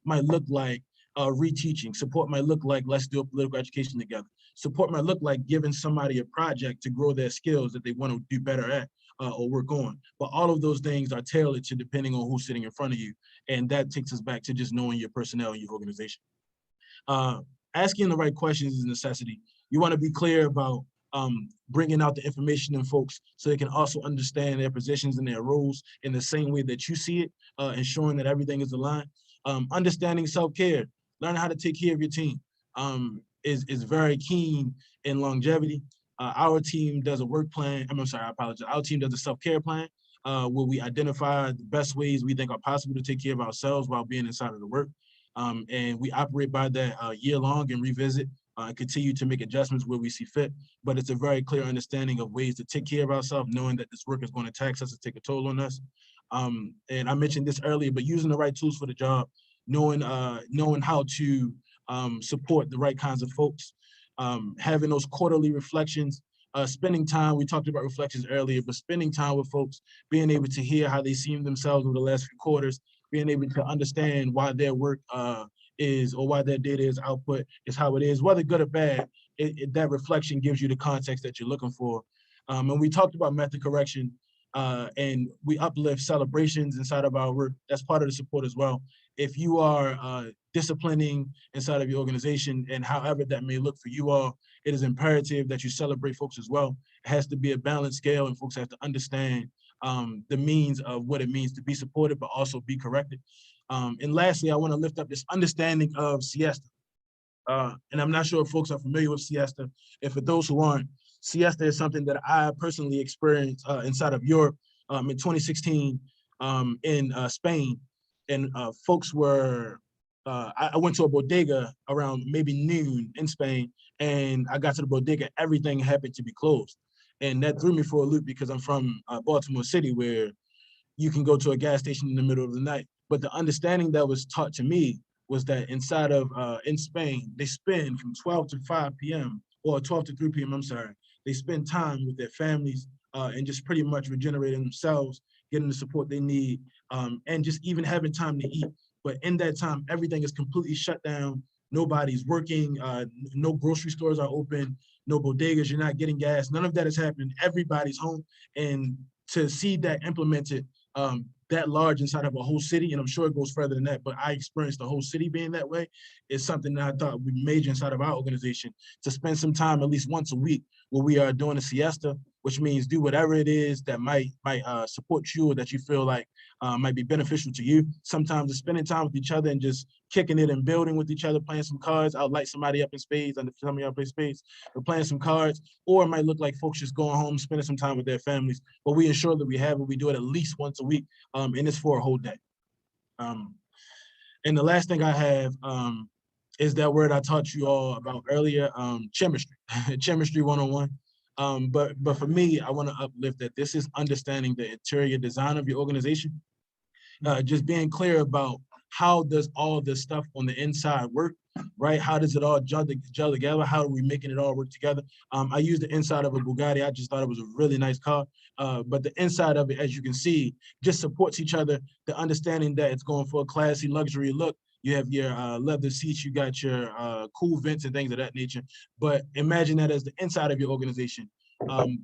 might look like reteaching. Support might look like, let's do a political education together. Support might look like giving somebody a project to grow their skills that they want to do better at or work on. But all of those things are tailored to depending on who's sitting in front of you. And that takes us back to just knowing your personnel and your organization. Asking the right questions is a necessity. You want to be clear about bringing out the information in folks so they can also understand their positions and their roles in the same way that you see it, ensuring that everything is aligned. Understanding self-care, learning how to take care of your team is very keen in longevity. Our team does a work plan. I'm sorry, I apologize. Our team does a self-care plan where we identify the best ways we think are possible to take care of ourselves while being inside of the work. And we operate by that year long and revisit and continue to make adjustments where we see fit. But it's a very clear understanding of ways to take care of ourselves, knowing that this work is going to tax us and take a toll on us. And I mentioned this earlier, but using the right tools for the job, knowing how to support the right kinds of folks, having those quarterly reflections, spending time, we talked about reflections earlier, but spending time with folks, being able to hear how they see themselves over the last few quarters, being able to understand why their work is, or why their data is output is how it is, whether good or bad, that reflection gives you the context that you're looking for. And we talked about method correction, and we uplift celebrations inside of our work. That's part of the support as well. If you are disciplining inside of your organization, and however that may look for you all, it is imperative that you celebrate folks as well. It has to be a balanced scale, and folks have to understand the means of what it means to be supported, but also be corrected. And lastly, I want to lift up this understanding of siesta. And I'm not sure if folks are familiar with siesta. And for those who aren't, siesta is something that I personally experienced inside of Europe in 2016 in Spain. And folks were, I went to a bodega around maybe noon in Spain, and I got to the bodega, everything happened to be closed. And that threw me for a loop because I'm from Baltimore City, where you can go to a gas station in the middle of the night. But the understanding that was taught to me was that inside of, in Spain, they spend from 12 to 5 p.m. or 12 to 3 p.m., I'm sorry. They spend time with their families and just pretty much regenerating themselves, getting the support they need, and just even having time to eat. But in that time, everything is completely shut down. Nobody's working, no grocery stores are open, no bodegas, you're not getting gas. None of that is happening. Everybody's home. And to see that implemented that large inside of a whole city, and I'm sure it goes further than that, but I experienced the whole city being that way, is something that I thought would be major inside of our organization, to spend some time at least once a week where we are doing a siesta, which means do whatever it is that might support you or that you feel like might be beneficial to you. Sometimes it's spending time with each other and just kicking it and building with each other, playing some cards. I'll light somebody up in spades, and some of y'all play spades, or playing some cards. Or it might look like folks just going home, spending some time with their families. But we ensure that we have it. We do it at least once a week, and it's for a whole day. And the last thing I have is that word I taught you all about earlier, chemistry, chemistry 101. But for me, I want to uplift that this is understanding the interior design of your organization, just being clear about how does all this stuff on the inside work, right? How does it all gel together? How are we making it all work together? I used the inside of a Bugatti. I just thought it was a really nice car. But the inside of it, as you can see, just supports each other. The understanding that it's going for a classy luxury look. You have your leather seats, you got your cool vents and things of that nature. But imagine that as the inside of your organization.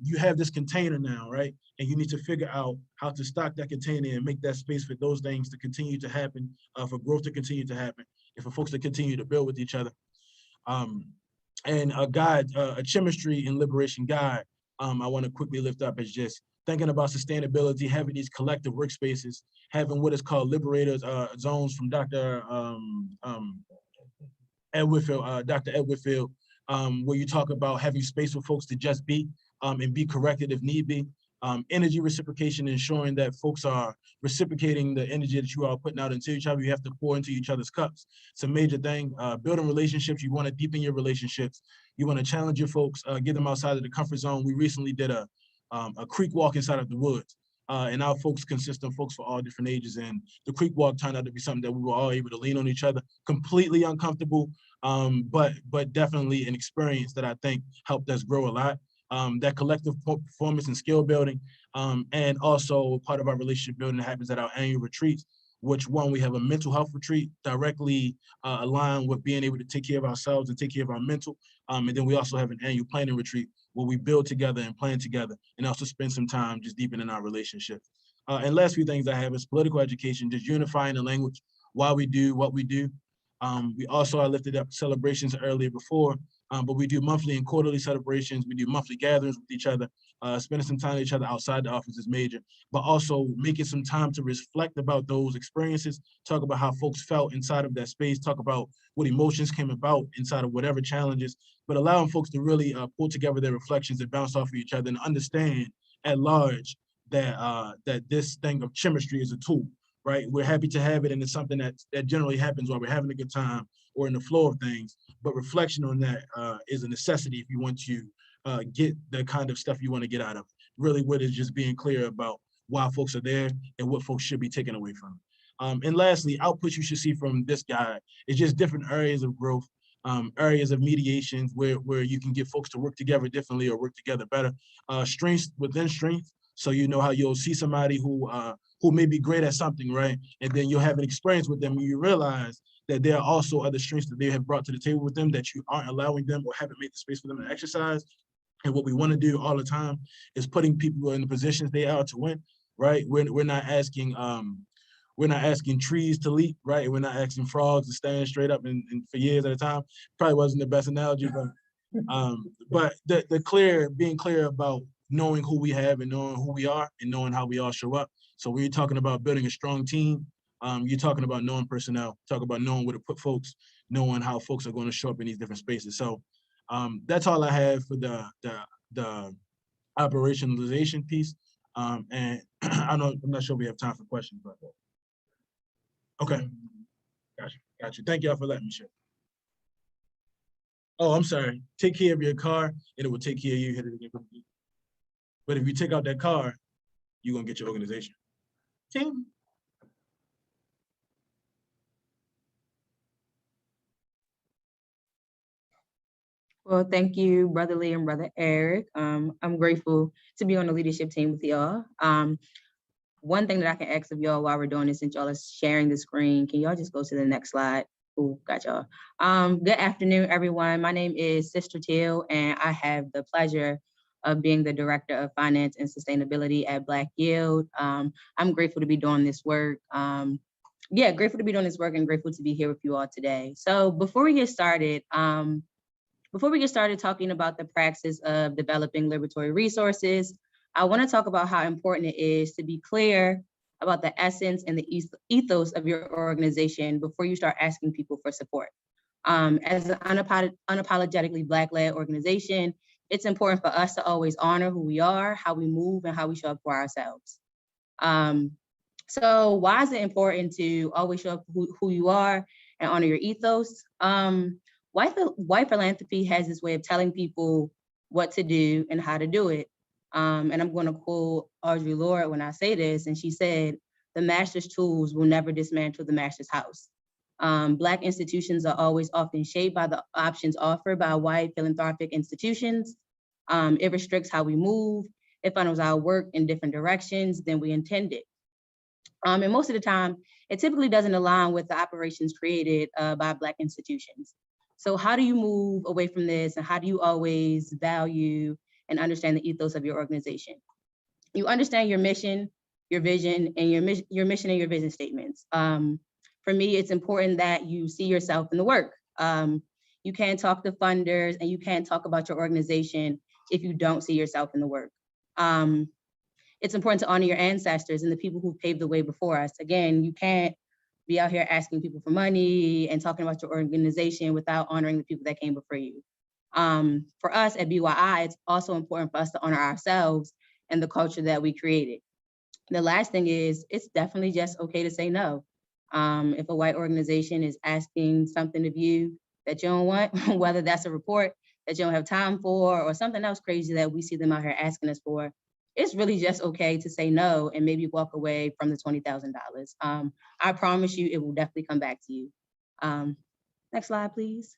You have this container now, right? And you need to figure out how to stock that container and make that space for those things to continue to happen, for growth to continue to happen, and for folks to continue to build with each other. And a guide, a chemistry and liberation guide, I want to quickly lift up is just thinking about sustainability, having these collective workspaces, having what is called liberators zones from Dr. Ed Whitfield, Dr. Ed Whitfield, where you talk about having space for folks to just be and be corrected if need be. Energy reciprocation, ensuring that folks are reciprocating the energy that you are putting out into each other. You have to pour into each other's cups. It's a major thing. Building relationships, you want to deepen your relationships. You want to challenge your folks, get them outside of the comfort zone. We recently did a creek walk inside of the woods. And our folks consist of folks for all different ages. And the creek walk turned out to be something that we were all able to lean on each other, completely uncomfortable, but definitely an experience that I think helped us grow a lot. That collective performance and skill building, and also part of our relationship building that happens at our annual retreats, which one, we have a mental health retreat directly aligned with being able to take care of ourselves and take care of our mental. And then we also have an annual planning retreat where we build together and plan together and also spend some time just deepening our relationships. And last few things I have is political education, just unifying the language, why we do what we do. We also, I lifted up celebrations earlier before, but we do monthly and quarterly celebrations. We do monthly gatherings with each other. Spending some time with each other outside the office is major, but also making some time to reflect about those experiences, talk about how folks felt inside of that space, talk about what emotions came about inside of whatever challenges, but allowing folks to really pull together their reflections and bounce off of each other and understand at large that that this thing of chemistry is a tool, right? We're happy to have it, and it's something that generally happens while we're having a good time or in the flow of things, but reflection on that is a necessity if you want to get the kind of stuff you want to get out of it. Really what is just being clear about why folks are there and what folks should be taken away from. And lastly, outputs you should see from this guide is just different areas of growth, areas of mediations where you can get folks to work together differently or work together better. Strengths within strengths. So you know how you'll see somebody who may be great at something, right? And then you'll have an experience with them and you realize that there are also other strengths that they have brought to the table with them that you aren't allowing them or haven't made the space for them to exercise. And what we want to do all the time is putting people in the positions they are to win, right? We're not asking trees to leap, right? We're not asking frogs to stand straight up and for years at a time. Probably wasn't the best analogy, but being clear about knowing who we have and knowing who we are and knowing how we all show up. So when you're talking about building a strong team, you're talking about knowing personnel, talk about knowing where to put folks, knowing how folks are going to show up in these different spaces. So that's all I have for the operationalization piece. And I'm not sure we have time for questions, but okay. Got you. Thank y'all for letting me share. Oh, I'm sorry. Take care of your car and it will take care of you. But if you take out that car, you're gonna get your organization. Team. Well, thank you, Brother Lee and Brother Eric. I'm grateful to be on the leadership team with y'all. One thing that I can ask of y'all while we're doing this, since y'all are sharing the screen, can y'all just go to the next slide? Ooh, got y'all. Good afternoon, everyone. My name is Sister Teal, and I have the pleasure of being the Director of Finance and Sustainability at Black Yield. I'm grateful to be doing this work. Grateful to be doing this work and grateful to be here with you all today. So before we get started talking about the practice of developing liberatory resources, I want to talk about how important it is to be clear about the essence and the ethos of your organization before you start asking people for support. As an unapologetically Black-led organization, it's important for us to always honor who we are, how we move, and how we show up for ourselves. So why is it important to always show up who you are and honor your ethos? White philanthropy has this way of telling people what to do and how to do it. And I'm going to quote Audre Lorde when I say this, and she said, the master's tools will never dismantle the master's house. Black institutions are always often shaped by the options offered by white philanthropic institutions. It restricts how we move. It funnels our work in different directions than we intended. And most of the time, it typically doesn't align with the operations created by Black institutions. So how do you move away from this, and how do you always value and understand the ethos of your organization? You understand your mission, your vision, and your mission and your vision statements. For me, it's important that you see yourself in the work. You can't talk to funders and you can't talk about your organization if you don't see yourself in the work. It's important to honor your ancestors and the people who paved the way before us. Again, you can't be out here asking people for money and talking about your organization without honoring the people that came before you. For us at BYI, it's also important for us to honor ourselves and the culture that we created. The last thing is, it's definitely just okay to say no. If a white organization is asking something of you that you don't want, whether that's a report that you don't have time for or something else crazy that we see them out here asking us for, it's really just okay to say no and maybe walk away from the $20,000. I promise you, it will definitely come back to you. Next slide, please.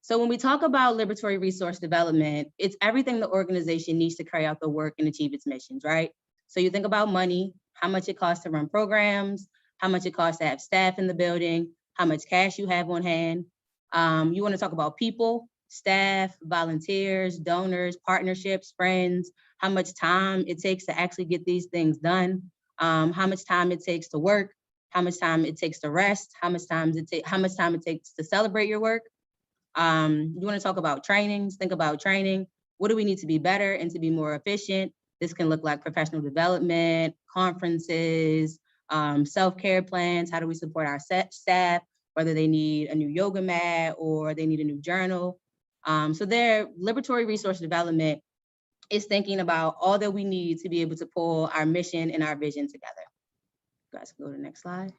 So when we talk about liberatory resource development, it's everything the organization needs to carry out the work and achieve its missions, right? So you think about money, how much it costs to run programs, how much it costs to have staff in the building, how much cash you have on hand. You want to talk about people, staff, volunteers, donors, partnerships, friends, how much time it takes to actually get these things done, how much time it takes to work, how much time it takes to rest, how much time it takes to celebrate your work. You want to talk about trainings, think about training. What do we need to be better and to be more efficient? This can look like professional development, conferences, self-care plans. How do we support our staff, whether they need a new yoga mat or they need a new journal? So their liberatory resource development is thinking about all that we need to be able to pull our mission and our vision together. You guys can go to the next slide.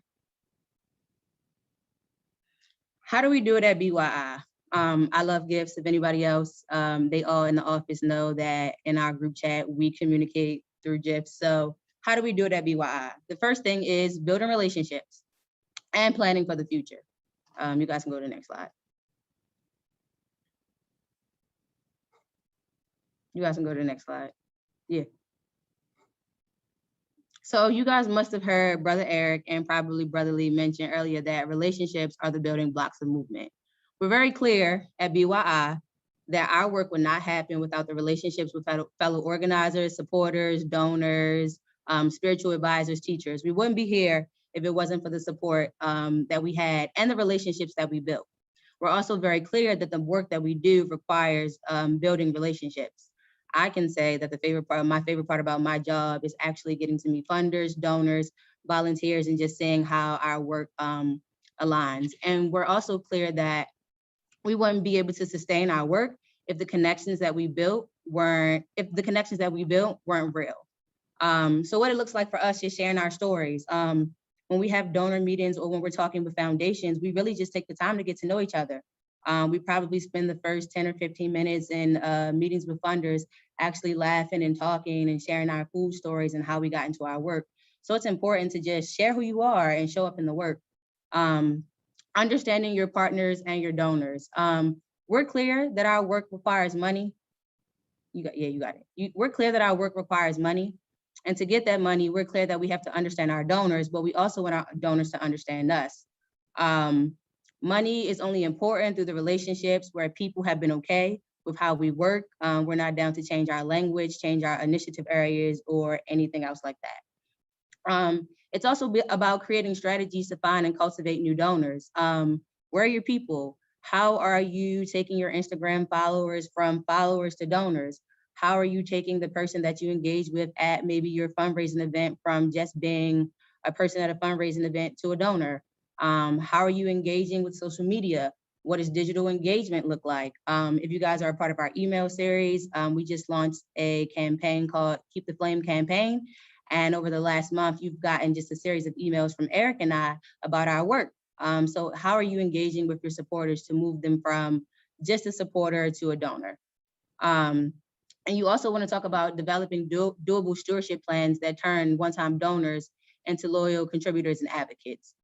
How do we do it at BYI? I love gifts. If anybody else, they all in the office know that in our group chat, we communicate through GIFs. So how do we do it at BYI? The first thing is building relationships and planning for the future. You guys can go to the next slide. You guys can go to the next slide. Yeah. So you guys must have heard Brother Eric and probably Brother Lee mention earlier that relationships are the building blocks of movement. We're very clear at BYI that our work would not happen without the relationships with fellow organizers, supporters, donors, spiritual advisors, teachers. We wouldn't be here if it wasn't for the support that we had and the relationships that we built. We're also very clear that the work that we do requires building relationships. I can say that my favorite part about my job is actually getting to meet funders, donors, volunteers, and just seeing how our work aligns. And we're also clear that we wouldn't be able to sustain our work if the connections that we built weren't real. So what it looks like for us is sharing our stories. When we have donor meetings or when we're talking with foundations, we really just take the time to get to know each other. We probably spend the first 10 or 15 minutes in meetings with funders actually laughing and talking and sharing our food stories and how we got into our work. So it's important to just share who you are and show up in the work. Understanding your partners and your donors. We're clear that our work requires money. You got it. We're clear that our work requires money. And to get that money, we're clear that we have to understand our donors, but we also want our donors to understand us. Money is only important through the relationships where people have been okay with how we work. We're not down to change our language, change our initiative areas, or anything else like that. It's also about creating strategies to find and cultivate new donors. Where are your people? How are you taking your Instagram followers from followers to donors? How are you taking the person that you engage with at maybe your fundraising event from just being a person at a fundraising event to a donor? How are you engaging with social media? What does digital engagement look like? If you guys are a part of our email series, we just launched a campaign called Keep the Flame Campaign. And over the last month, you've gotten just a series of emails from Eric and I about our work. So how are you engaging with your supporters to move them from just a supporter to a donor? And you also want to talk about developing doable stewardship plans that turn one-time donors into loyal contributors and advocates.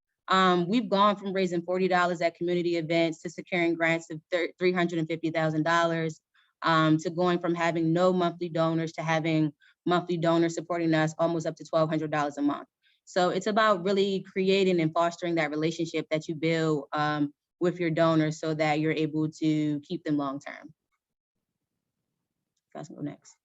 We've gone from raising $40 at community events to securing grants of $350,000, to going from having no monthly donors to having monthly donors supporting us almost up to $1,200 a month. So it's about really creating and fostering that relationship that you build with your donors so that you're able to keep them long-term. Guys can go next.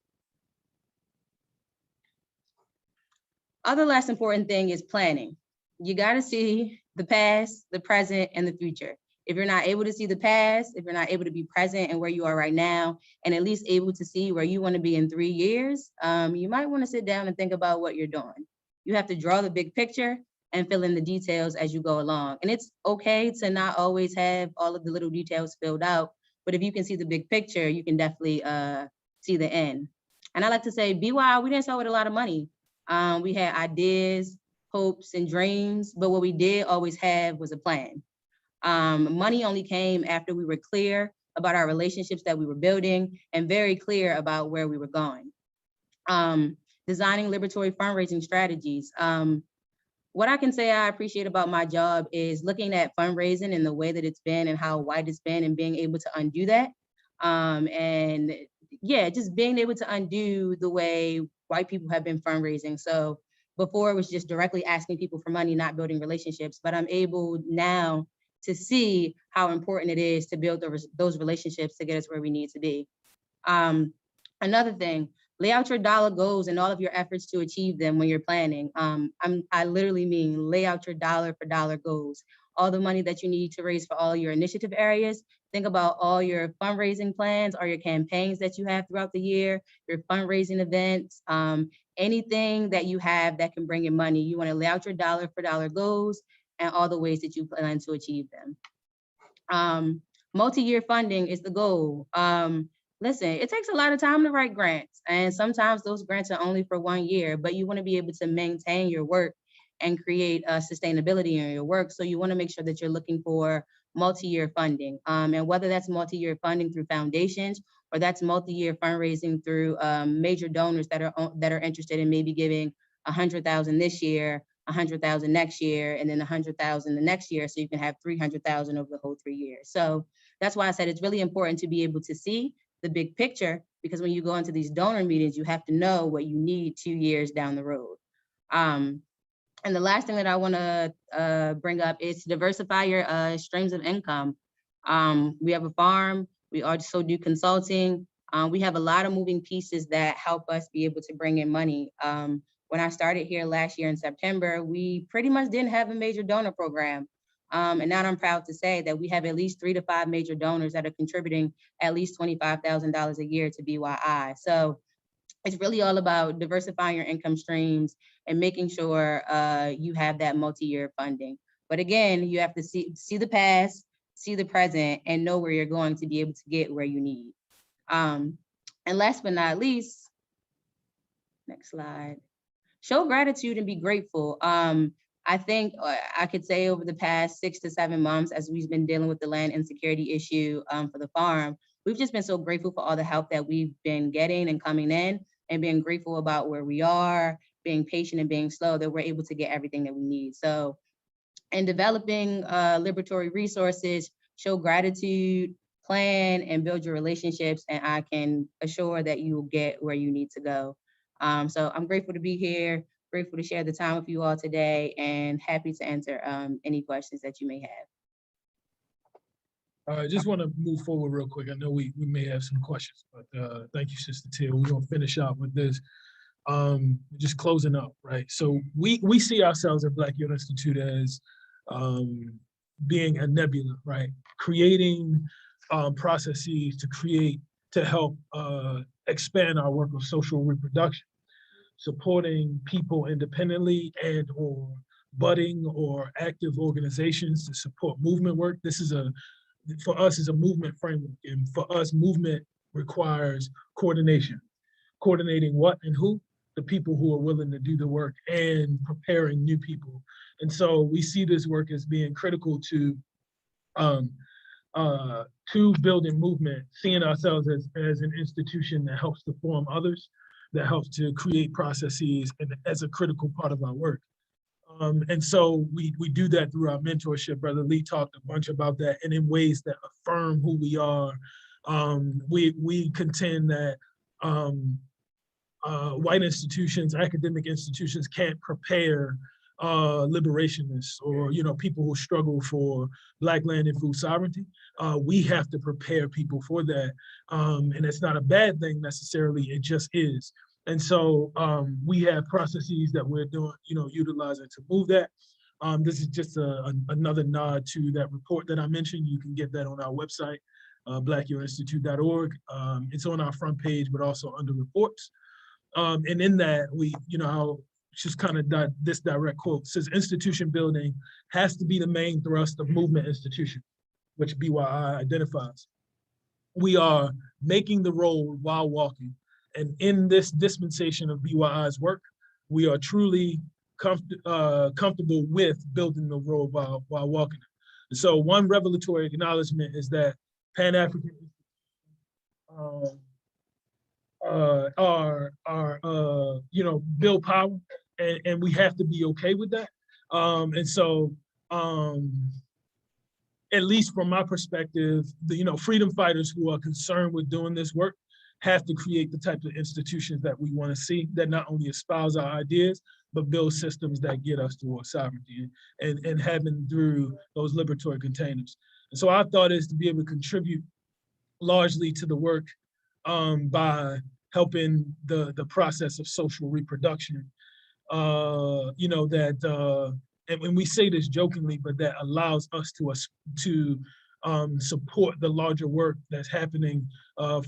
Other last important thing is planning. You got to see the past, the present, and the future. If you're not able to see the past, if you're not able to be present and where you are right now, and at least able to see where you want to be in 3 years, you might want to sit down and think about what you're doing. You have to draw the big picture and fill in the details as you go along. And it's okay to not always have all of the little details filled out, but if you can see the big picture, you can definitely see the end. And I like to say, BYI, we didn't start with a lot of money. We had ideas, hopes, and dreams, but what we did always have was a plan. Money only came after we were clear about our relationships that we were building and very clear about where we were going. Designing liberatory fundraising strategies. What I can say I appreciate about my job is looking at fundraising and the way that it's been and how wide it's been and being able to undo that. And yeah, just being able to undo the way white people have been fundraising. So before it was just directly asking people for money, not building relationships, but I'm able now to see how important it is to build those relationships to get us where we need to be. Another thing, lay out your dollar goals and all of your efforts to achieve them when you're planning. I literally mean lay out your dollar for dollar goals. All the money that you need to raise for all your initiative areas. Think about all your fundraising plans or your campaigns that you have throughout the year, your fundraising events, anything that you have that can bring in money. You want to lay out your dollar for dollar goals and all the ways that you plan to achieve them. Multi-year funding is the goal. Listen, it takes a lot of time to write grants, and sometimes those grants are only for 1 year, but you want to be able to maintain your work and create sustainability in your work. So you want to make sure that you're looking for multi-year funding, and whether that's multi-year funding through foundations or that's multi-year fundraising through major donors that are interested in maybe giving 100,000 this year, 100,000 next year, and then 100,000 the next year, so you can have 300,000 over the whole 3 years. So that's why I said it's really important to be able to see the big picture, because when you go into these donor meetings, you have to know what you need 2 years down the road. And the last thing that I want to bring up is to diversify your streams of income. We have a farm. We also do consulting. We have a lot of moving pieces that help us be able to bring in money. When I started here last year in September, we pretty much didn't have a major donor program. And now I'm proud to say that we have at least 3 to 5 major donors that are contributing at least $25,000 a year to BYI. So it's really all about diversifying your income streams and making sure you have that multi-year funding. But again, you have to see the past, see the present, and know where you're going to be able to get where you need. And last but not least, next slide, show gratitude and be grateful. I think I could say over the past 6 to 7 months, as we've been dealing with the land insecurity issue for the farm, we've just been so grateful for all the help that we've been getting and coming in, and being grateful about where we are, being patient and being slow, that we're able to get everything that we need. So in developing liberatory resources, show gratitude, plan, and build your relationships, and I can assure that you will get where you need to go. So I'm grateful to be here, grateful to share the time with you all today, and happy to answer any questions that you may have. I just want to move forward real quick. I know we may have some questions, but thank you, Sister Teal. We're going to finish up with this. Just closing up, right? So we see ourselves at Black Youth Institute as being a nebula, right? Creating processes to help expand our work of social reproduction, supporting people independently and or budding or active organizations to support movement work. This is for us, is a movement framework. And for us, movement requires coordination. Coordinating what and who? The people who are willing to do the work, and preparing new people. And so we see this work as being critical to to building movement, seeing ourselves as an institution that helps to form others, that helps to create processes and as a critical part of our work. And so we do that through our mentorship. Brother Lee talked a bunch about that, and in ways that affirm who we are. We contend that white institutions, academic institutions can't prepare liberationists or people who struggle for Black land and food sovereignty. We have to prepare people for that, and it's not a bad thing necessarily. It just is. And so we have processes that we're doing, utilizing to move that. This is just another nod to that report that I mentioned. You can get that on our website, blackyourinstitute.org. It's on our front page, but also under reports. And in that, we, just kind of this direct quote says, institution building has to be the main thrust of movement institution, which BYI identifies. We are making the road while walking. And in this dispensation of BYI's work, we are truly comfortable with building the road while walking. And so one revelatory acknowledgement is that Pan-African build power, and we have to be okay with that. And so at least from my perspective, the freedom fighters who are concerned with doing this work have to create the type of institutions that we want to see, that not only espouse our ideas, but build systems that get us towards sovereignty and having through those liberatory containers. And so our thought is to be able to contribute largely to the work by helping the process of social reproduction, and we say this jokingly, but that allows us to support the larger work that's happening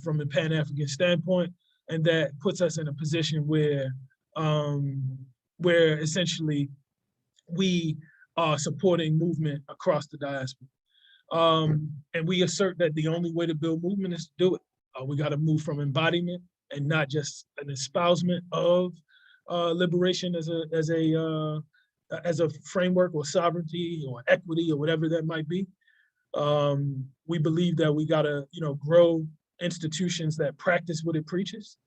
from a Pan-African standpoint, and that puts us in a position where essentially we are supporting movement across the diaspora. And we assert that the only way to build movement is to do it. We got to move from embodiment and not just an espousement of liberation as a framework or sovereignty or equity or whatever that might be. We believe that we gotta, grow institutions that practice what it preaches.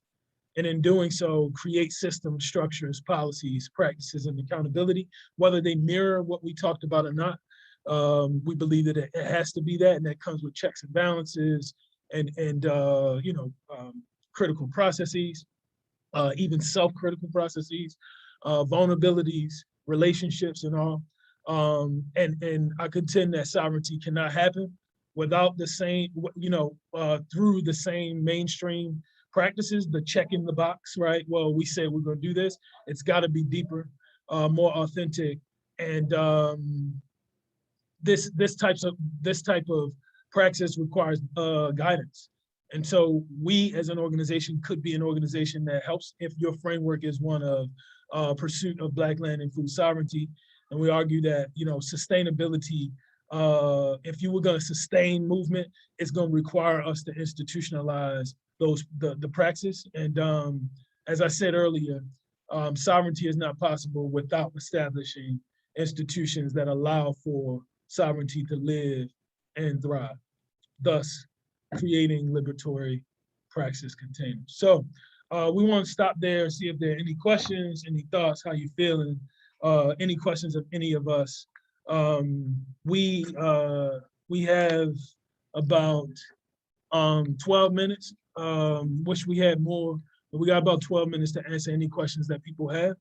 And in doing so, create systems, structures, policies, practices, and accountability, whether they mirror what we talked about or not. We believe that it has to be that, and that comes with checks and balances and critical processes, even self-critical processes, vulnerabilities, relationships, and all. And I contend that sovereignty cannot happen without the same, through the same mainstream practices, the check in the box, right? Well, we say we're going to do this. It's got to be deeper, more authentic, and this type of practice requires guidance. And so we as an organization could be an organization that helps if your framework is one of pursuit of Black land and food sovereignty. And we argue that, sustainability, if you were going to sustain movement, it's going to require us to institutionalize the praxis. And as I said earlier, sovereignty is not possible without establishing institutions that allow for sovereignty to live and thrive, thus creating liberatory praxis containers. So we want to stop there and see if there are any questions, any thoughts, how you feeling, any questions of any of us. We have about 12 minutes, wish we had more, but we got about 12 minutes to answer any questions that people have,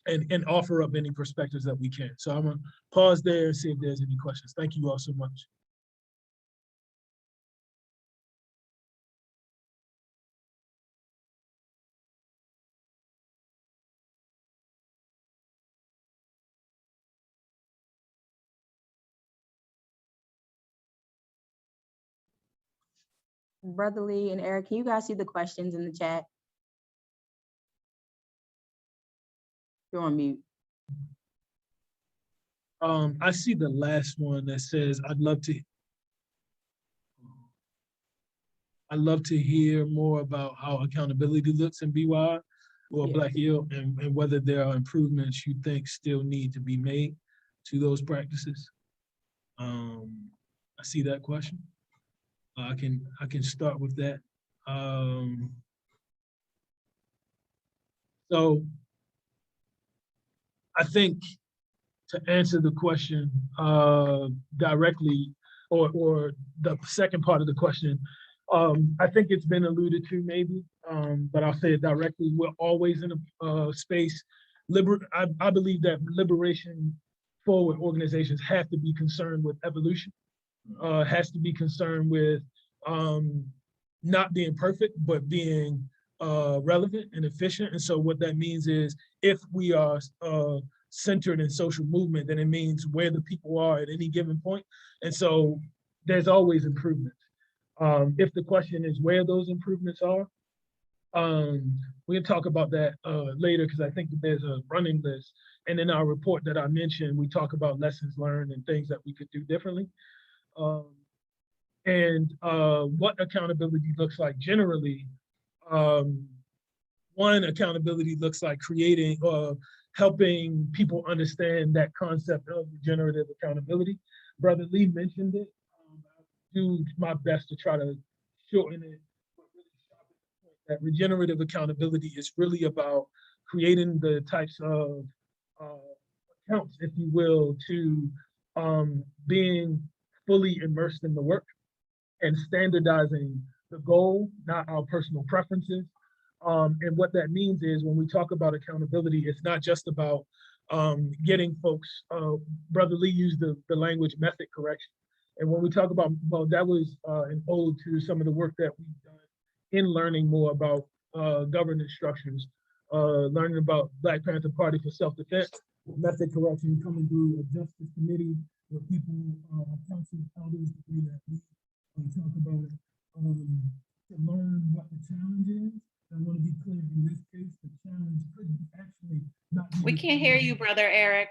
and offer up any perspectives that we can. So I'm gonna pause there and see if there's any questions. Thank you all so much. Brother Lee and Eric, can you guys see the questions in the chat? You're on mute. I see the last one that says, I'd love to hear more about how accountability looks in BY or Black Yield, and whether there are improvements you think still need to be made to those practices. I see that question. I can start with that. So I think to answer the question directly, or the second part of the question, I think it's been alluded to maybe, but I'll say it directly. We're always in a space. I believe that liberation forward organizations have to be concerned with evolution, has to be concerned with not being perfect, but being relevant and efficient. And so what that means is if we are centered in social movement, then it means where the people are at any given point. And so there's always improvement. If the question is where those improvements are, we can talk about that later, because I think that there's a running list. And in our report that I mentioned, we talk about lessons learned and things that we could do differently. And what accountability looks like generally. One, accountability looks like creating helping people understand that concept of regenerative accountability. Brother Lee mentioned it. I do my best to try to shorten it, but really sharpen the point that regenerative accountability is really about creating the types of accounts, if you will, to being fully immersed in the work and standardizing the goal, not our personal preferences. And what that means is when we talk about accountability, it's not just about getting folks, Brother Lee used the language method correction. And when we talk about, well, that was an ode to some of the work that we've done in learning more about governance structures, learning about Black Panther Party for Self-Defense, method correction coming through a justice committee where people, council elders, the way that we talk about it, to learn what the challenge is. I want to be clear, in this case, the challenge could actually not be. We can't hear you, Brother Eric.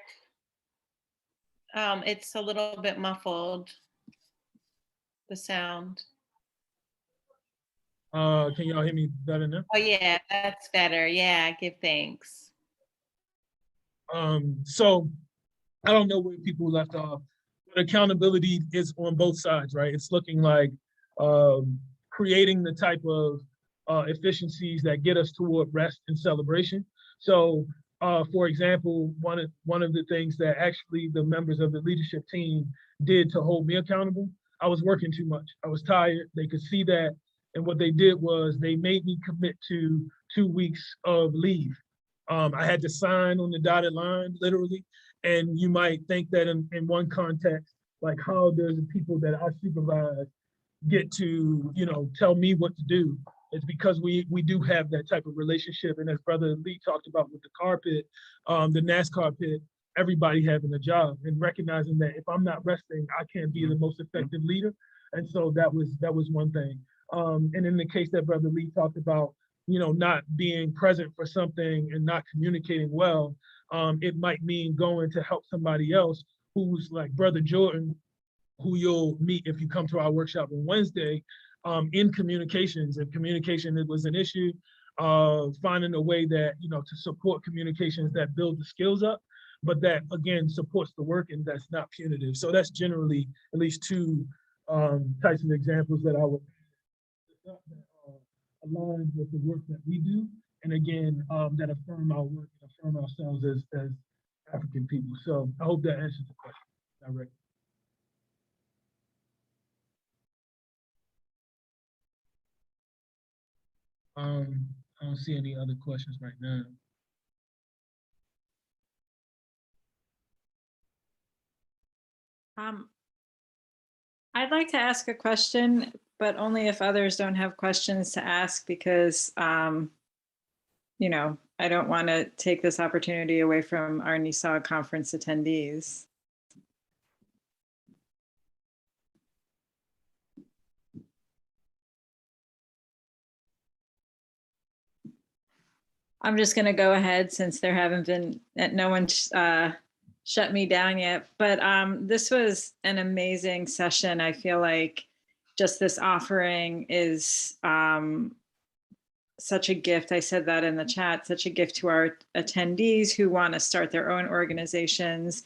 It's a little bit muffled, the sound. Can y'all hear me better now? Oh yeah, that's better. Yeah, give thanks. So I don't know where people left off, but accountability is on both sides, right? It's looking like creating the type of efficiencies that get us toward rest and celebration. So, for example, one of the things that actually the members of the leadership team did to hold me accountable, I was working too much. I was tired. They could see that. And what they did was they made me commit to 2 weeks of leave. I had to sign on the dotted line, literally. And you might think that in one context, like how does the people that I supervise get to, tell me what to do? It's because we do have that type of relationship. And as Brother Lee talked about with the carpet, the NASCAR pit, everybody having a job and recognizing that if I'm not resting, I can't be the most effective leader. And so that was one thing. And in the case that Brother Lee talked about, not being present for something and not communicating well, it might mean going to help somebody else who's like Brother Jordan, who you'll meet if you come to our workshop on Wednesday, in communications. If communication was an issue, finding a way that, to support communications that build the skills up, but that again supports the work and that's not punitive. So that's generally at least two types of examples that I would align with the work that we do. And again, that affirm our work and affirm ourselves as African people. So I hope that answers the question directly. I don't see any other questions right now. I'd like to ask a question, but only if others don't have questions to ask, because, I don't want to take this opportunity away from our NESAW conference attendees. I'm just going to go ahead since there haven't been, no one shut me down yet, but this was an amazing session. I feel like just this offering is such a gift. I said that in the chat, such a gift to our attendees who want to start their own organizations.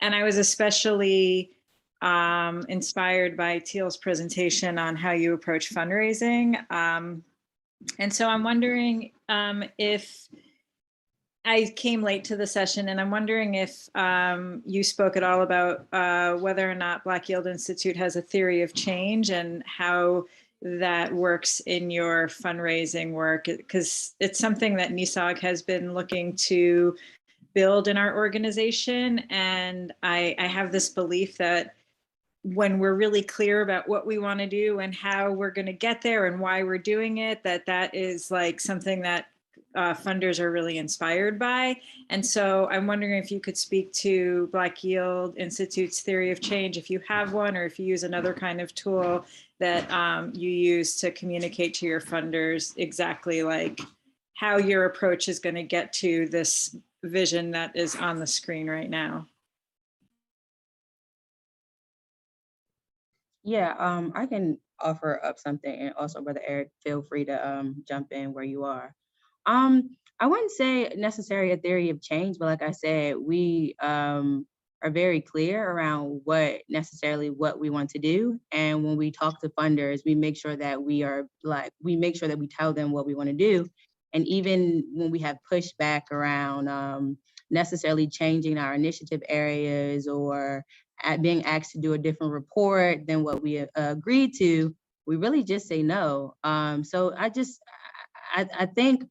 And I was especially inspired by Teal's presentation on how you approach fundraising. And so I'm wondering if I came late to the session, and I'm wondering if you spoke at all about whether or not Black Yield Institute has a theory of change and how that works in your fundraising work, because it's something that NESOG has been looking to build in our organization. And I have this belief that when we're really clear about what we want to do and how we're going to get there and why we're doing it, that is like something that funders are really inspired by. And so I'm wondering if you could speak to Black Yield Institute's theory of change, if you have one, or if you use another kind of tool that you use to communicate to your funders exactly like how your approach is going to get to this vision that is on the screen right now. Yeah, I can offer up something, and also Brother Eric, feel free to jump in where you are. I wouldn't say necessarily a theory of change, but like I said, we are very clear around what we want to do. And when we talk to funders, we make sure that we tell them what we want to do. And even when we have pushback around necessarily changing our initiative areas or being asked to do a different report than what we agreed to, we really just say no. So I think,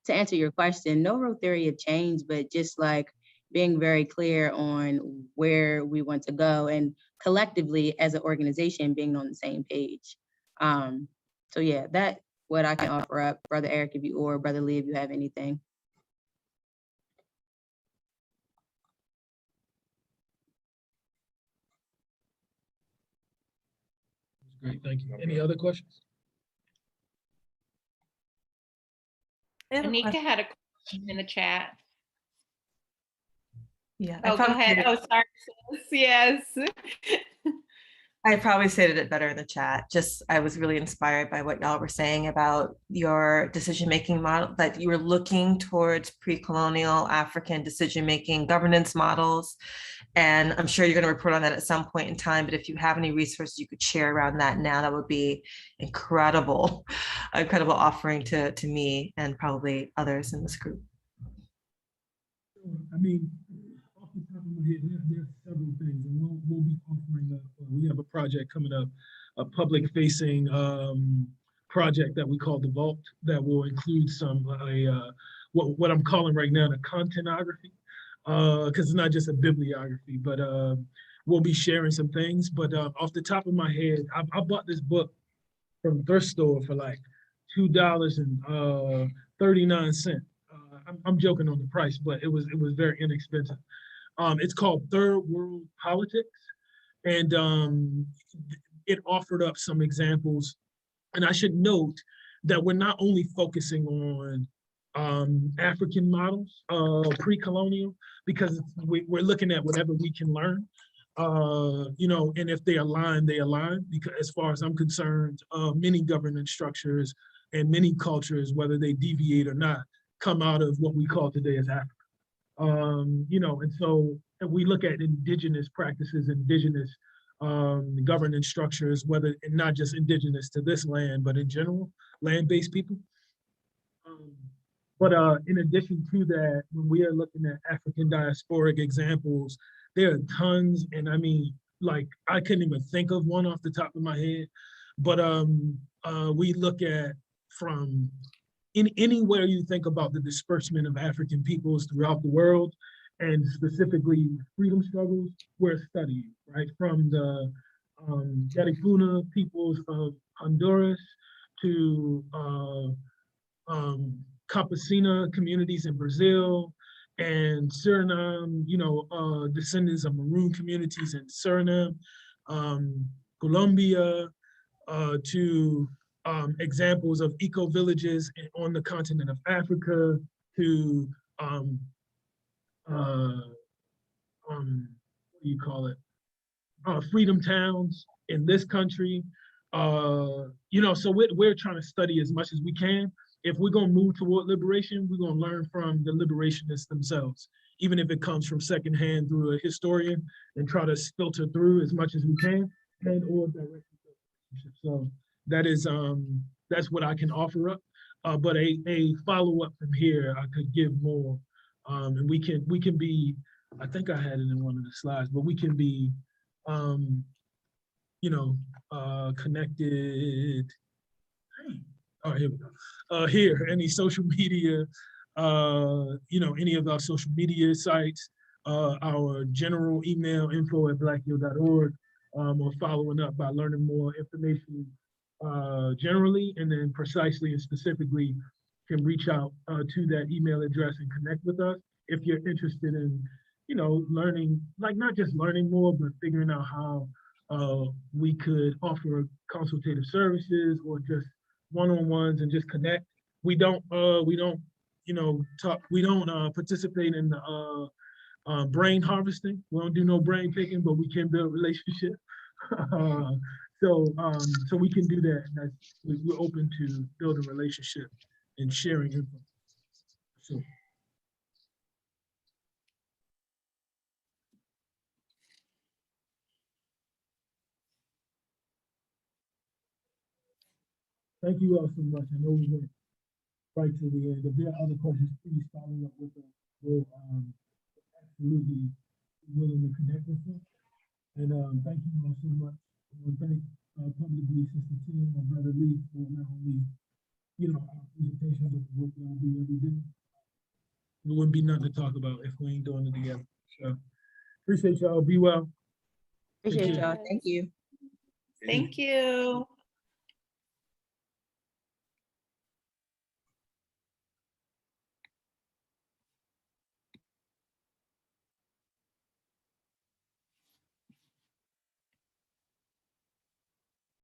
to answer your question, no real theory of change, but just like being very clear on where we want to go, and collectively as an organization being on the same page. So yeah, that's what I can offer up. Brother Eric, if you, or Brother Lee, if you have anything. Great, thank you. Any other questions? Anika had a question in the chat. Yeah. Oh, go ahead. Oh, sorry. Yes. I probably stated it better in the chat. Just, I was really inspired by what y'all were saying about your decision-making model, that you were looking towards pre-colonial African decision-making governance models. And I'm sure you're going to report on that at some point in time, but if you have any resources you could share around that now, that would be incredible offering to me and probably others in this group. I mean, off the top of my head, there's several things, and we'll be offering we have a project coming up, a public-facing project that we call the Vault, that will include some what I'm calling right now the contentography, because it's not just a bibliography, but we'll be sharing some things. But off the top of my head, I bought this book from the thrift store for like $2.39. I'm joking on the price, but it was very inexpensive. It's called Third World Politics, and it offered up some examples. And I should note that we're not only focusing on African models, pre-colonial, because we're looking at whatever we can learn, and if they align, they align. Because as far as I'm concerned, many governance structures and many cultures, whether they deviate or not, come out of what we call today as Africa. And so if we look at indigenous practices, indigenous governance structures, whether and not just indigenous to this land, but in general, land-based people. But in addition to that, when we are looking at African diasporic examples, there are tons, and I mean, like, I couldn't even think of one off the top of my head, but we look at from anywhere you think about the disbursement of African peoples throughout the world, and specifically freedom struggles, we're studying, right? From the Yarifuna peoples of Honduras to Campesina communities in Brazil and Suriname, descendants of Maroon communities in Suriname, Colombia, to examples of eco-villages on the continent of Africa, to freedom towns in this country. So we're trying to study as much as we can. If we're gonna move toward liberation, we're gonna learn from the liberationists themselves. even if it comes from secondhand through a historian, and try to filter through as much as we can and or direct. So that is, that's what I can offer up. But a follow-up from here, I could give more. And we can be, I think I had it in one of the slides, but we can be, you know, connected. All right, here we go. Here, any social media, you know, any of our social media sites, our general email info@blackyale.org, or following up by learning more information generally, and then precisely and specifically can reach out to that email address and connect with us if you're interested in, you know, learning, like not just learning more, but figuring out how we could offer consultative services or just one-on-ones and just connect. We don't, you know, we don't participate in the brain harvesting. We don't do no brain picking, but we can build relationships. So we can do that. And we're open to building relationship and sharing info. So. Thank you all so much. I know we went right to the end. If there are other questions, please follow up with us. We'll absolutely willing to connect with us. And thank you all so much. I want to thank publicly Sister Tim and Brother Lee for not only, you know, our presentation, but the work that we do every day. It wouldn't be nothing to talk about if we ain't doing it together. So appreciate y'all. Be well. Appreciate y'all. Thank you. Thank you.